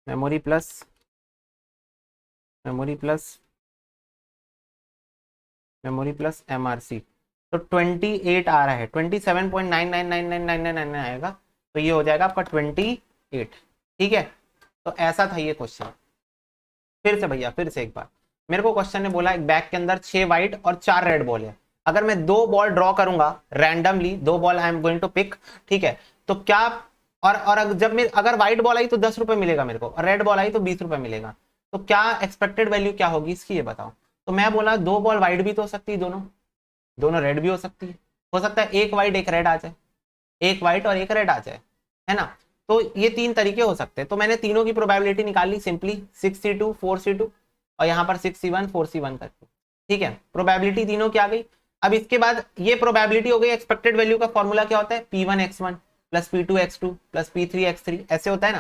Speaker 1: मेमोरी प्लस MRC, तो 28 आ रहा है, 27.99999999 आएगा, तो ये हो जाएगा आपका 28। ठीक है, तो ऐसा था ये क्वेश्चन। फिर से भैया, फिर से एक बार, मेरे को क्वेश्चन ने बोला एक बैग के अंदर 6 व्हाइट और 4 रेड बॉल है। अगर मैं 2 बॉल ड्रॉ करूंगा randomly, 2 ball I am going to pick, ठीक है, तो क्या, और जब मैं अगर व्हाइट बॉल आई तो 10 रुपए मिलेगा मेरे को, और रेड बॉल आई तो 20 रुपए मिलेगा, तो क्या एक्सपेक्टेड वैल्यू क्या होगी इसकी, ये बताओ। तो मैं बोला 2 बॉल व्हाइट भी तो हो सकती है, दोनों दोनों रेड भी हो सकती है, हो सकता है एक व्हाइट एक रेड आ जाए, एक व्हाइट और एक रेड आ जाए, है ना। तो ये 3 तरीके हो सकते हैं। तो मैंने तीनों की प्रोबेबिलिटी निकाल ली सिंपली, 6C2 4C2 और यहाँ पर 6C1 4C1 करके। ठीक है, प्रोबेबिलिटी तीनों की आ गई। अब इसके बाद ये प्रोबेबिलिटी हो गई। एक्सपेक्टेड वैल्यू का फॉर्मूला क्या होता है, P1x1 plus P2x2 plus P3x3, ऐसे होता है ना।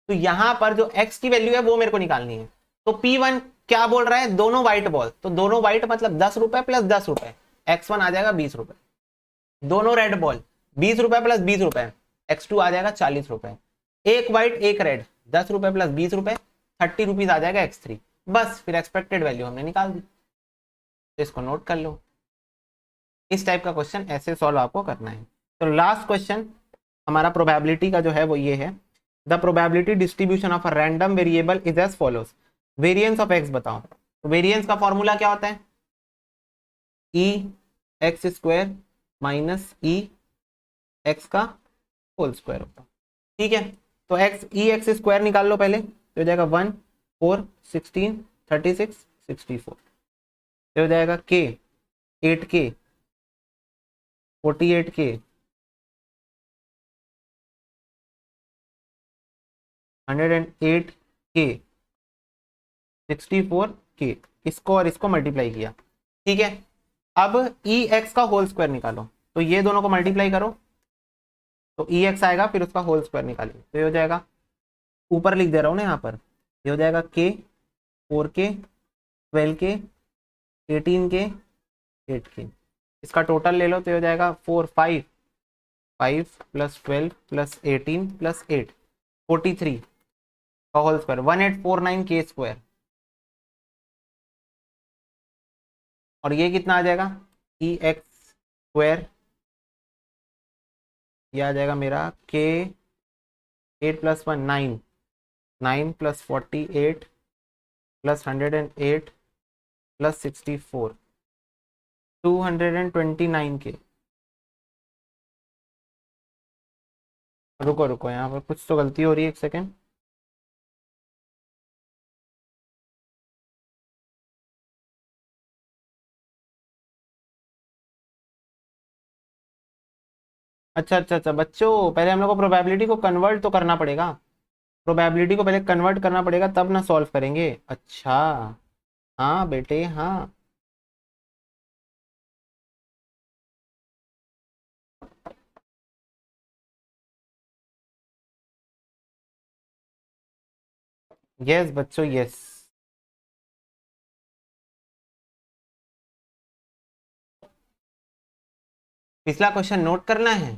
Speaker 1: तो यहाँ पर जो x की वैल्यू है वो मेरे को निकालनी है। तो P1 क्या बोल रहा है, दोनों व्हाइट बॉल, तो दोनों व्हाइट मतलब 10 रुपए प्लस 10 रुपए, x1 आ जाएगा 20 रुपए। दोनों रेड बॉल 20 रुपए प्लस 20 रुपए, x2 आ जाएगा 40 रुपए। एक व्हाइट एक रेड 10 रुपए प्लस 20 रुपए, 30 रुपीज आ जाएगा x3। बस फिर एक्सपेक्टेड वैल्यू हमने निकाल दी। तो इसको नोट कर लो। इस टाइप का क्वेश्चन ऐसे सॉल्व आपको करना है। तो लास्ट क्वेश्चन हमारा प्रोबेबिलिटी का जो है वो ये है, the probability distribution of a random variable is as follows. Variance of X बताओ। तो वेरिएंस का फॉर्मूला क्या होता है, EX² - EX का होल स्क्वायर होता है। ठीक है, तो एक्स ई एक्स स्क्वायर निकाल लो पहले, तो हो जाएगा 1 4 16 36 64, तो हो जाएगा के 8k 48k 108k 64k, इसको और इसको मल्टीप्लाई किया। ठीक है, अब ई एक्स का होल स्क्वायर निकालो, तो ये दोनों को मल्टीप्लाई करो तो ई एक्स आएगा, फिर उसका होल स्क्वायर निकालेंगे, तो ये हो जाएगा, ऊपर लिख दे रहा हूँ ना यहाँ पर, ये हो जाएगा के 4k 12k 18k 8k, इसका टोटल ले लो तो ये हो जाएगा 4 5 5 प्लस 12 प्लस 18 प्लस 8 43 का होल स्क्वायर 1849k स्क्वायर, और ये कितना आ जाएगा ई एक्स स्क्वायर, ये आ जाएगा मेरा के 8 plus 1 9 9 plus 48 plus 108 plus 64 229k। रुको रुको, यहाँ पर कुछ तो गलती हो रही है, एक सेकेंड। अच्छा अच्छा अच्छा बच्चों, पहले हम लोग को प्रोबेबिलिटी को कन्वर्ट तो करना पड़ेगा, प्रोबेबिलिटी को पहले कन्वर्ट करना पड़ेगा तब ना सॉल्व करेंगे। अच्छा, हाँ बेटे हाँ। यस बच्चों यस। पिछला क्वेश्चन नोट करना है,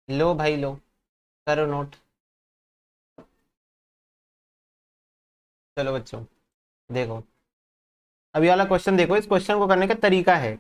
Speaker 1: लो भाई लो, करो नोट। चलो बच्चों देखो, अभी वाला क्वेश्चन देखो, इस क्वेश्चन को करने का तरीका है,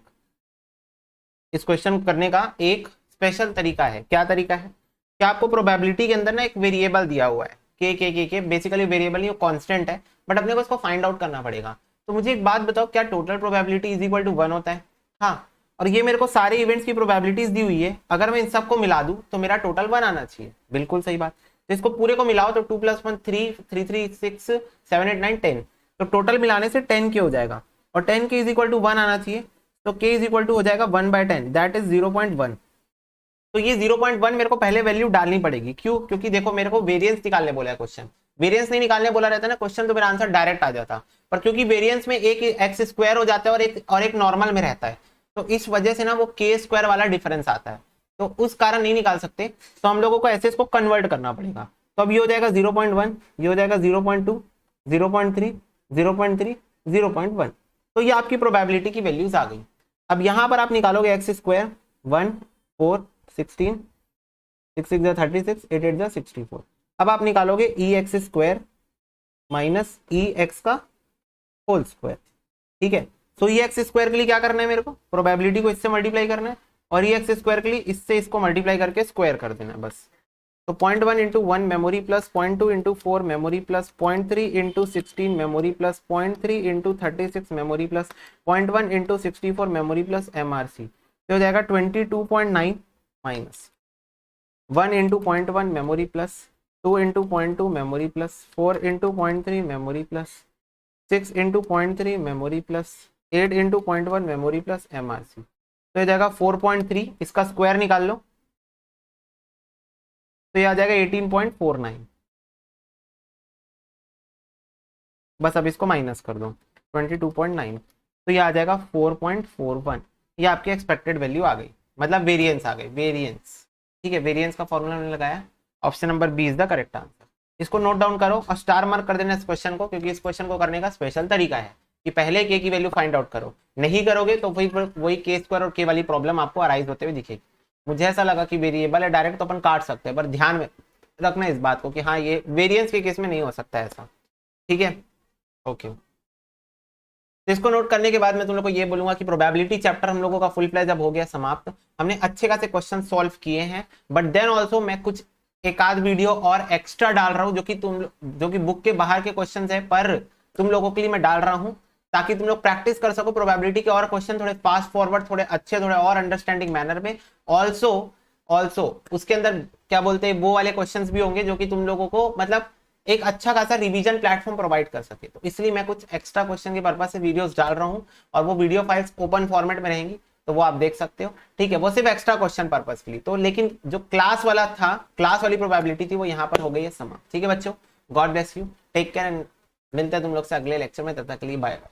Speaker 1: इस क्वेश्चन को करने का एक स्पेशल तरीका है। क्या तरीका है कि आपको प्रोबेबिलिटी के अंदर ना एक वेरिएबल दिया हुआ है, के बेसिकली वेरिएबल नहीं, कांस्टेंट है, बट अपने को इसको फाइंड आउट करना पड़ेगा। तो मुझे एक बात बताओ, क्या total probability is equal to 1 होता है? हाँ, और ये मेरे को सारे इवेंट्स की प्रोबेबिलिटीज दी हुई है, अगर मैं इन सबको मिला दूं तो मेरा टोटल 1 आना चाहिए। बिल्कुल सही बात। तो इसको पूरे को मिलाओ तो 2 + 1 3 3 3 6 7 8 9 10, तो टोटल मिलाने से 10 के हो जाएगा, और 10 के इज इक्वल टू 1 आना चाहिए, तो k इज इक्वल टू हो जाएगा 1/10, दैट इज 0.1। तो ये 0.1 मेरे को पहले वैल्यू डालनी पड़ेगी। क्यों? क्योंकि देखो मेरे को वेरिएंस निकालने बोला है क्वेश्चन, वेरिएंस नहीं निकालने बोला रहता ना क्वेश्चन तो मेरा आंसर डायरेक्ट आ जाता, पर क्योंकि वेरिएंस में एक एक्स स्क्वायर हो जाता है और एक नॉर्मल में रहता है, तो इस वजह से ना वो के स्क्वायर वाला डिफरेंस आता है, तो उस कारण नहीं निकाल सकते, तो हम लोगों को ऐसे इसको कन्वर्ट करना पड़ेगा। तो अब ये हो जाएगा 0.1, ये हो जाएगा 0.2 0.3 0.3 0.1, तो ये आपकी प्रोबेबिलिटी की वैल्यूज आ गई। अब यहां पर आप निकालोगे एक्स स्क्वायर 1 4 16 6 6 36 8 8 64, अब आप निकालोगे ई एक्स स्क्वायर माइनस ई एक्स का होल स्क्वायर। ठीक है, तो ई एक्स स्क्वायर के लिए क्या करना है, मेरे को प्रोबेबिलिटी को इससे मल्टीप्लाई करना है, और ई एक्स स्क्वायर के लिए इससे इसको मल्टीप्लाई करके स्क्वायर कर देना है बस। तो 0.1 into 1 memory plus 0.2 into 4 memory plus 0.3 into 16 memory plus 0.3 into 36 memory plus 0.1 into 64 memory plus MRC, तो हो जाएगा 22.9 minus 1 into 0.1 memory plus 2 into 0.2 memory plus 4 into 0.3 memory plus 6 into 0.3 memory plus 8 into 0.1 memory plus MRC, तो हो जाएगा 4.3, इसका square निकाल लो तो ये आ जाएगा 18.49, बस अब इसको माइनस कर दो 22.9, तो ये आ जाएगा 4.41, ये आपकी एक्सपेक्टेड वैल्यू आ गई, मतलब वेरिएंस आ गई, वेरिएंस। ठीक है, वेरिएंस का फॉर्मूला मैंने लगाया, option number B is the correct answer. इसको नोट डाउन करो और स्टार मार्क कर देना इस क्वेश्चन को, क्योंकि इस क्वेश्चन को करने का स्पेशल तरीका है कि पहले के की वैल्यू फाइंड आउट करो, नहीं करोगे तो वही के स्क्वायर और के वाली प्रॉब्लम आपको अराइज होते हुए दिखेगी। मुझे ऐसा लगा कि वेरिएबल है डायरेक्ट तो अपन काट सकते हैं, पर ध्यान में रखना इस बात को कि हाँ ये वेरिएंस के केस में नहीं हो सकता ऐसा। ठीक है, ओके। तो इसको नोट करने के बाद मैं तुम लोग को ये बोलूंगा कि प्रोबेबिलिटी चैप्टर हम लोगों का फुल फ्लैज अब हो गया समाप्त, हमने अच्छे खासे क्वेश्चन सॉल्व किए हैं, बट देन ऑल्सो मैं कुछ एक आध वीडियो और एक्स्ट्रा डाल रहा हूँ जो कि बुक के बाहर के क्वेश्चन है, पर तुम लोगों के लिए मैं डाल रहा हूँ ताकि तुम लोग प्रैक्टिस कर सको प्रोबेबिलिटी के और क्वेश्चन थोड़े फास्ट फॉरवर्ड, थोड़े अच्छे, थोड़े और अंडरस्टैंडिंग मैनर में। ऑल्सो ऑल्सो उसके अंदर क्या बोलते हैं वो वाले क्वेश्चंस भी होंगे जो कि तुम लोगों को मतलब एक अच्छा खासा रिवीजन प्लेटफॉर्म प्रोवाइड कर सके। तो इसलिए मैं कुछ एक्स्ट्रा क्वेश्चन के पर्पज से वीडियोस डाल रहा हूँ और वो वीडियो फाइल्स ओपन फॉर्मेट में रहेंगी, तो वो आप देख सकते हो। ठीक है, वो सिर्फ एक्स्ट्रा क्वेश्चन पर्पज के लिए। तो लेकिन जो क्लास वाला था, क्लास वाली प्रोबेबिलिटी थी, वो यहाँ पर हो गई है समाप्त। ठीक है बच्चों, God bless you, take care and मिलते हैं तुम लोग से अगले लेक्चर में। तब तक के लिए बाय बाय।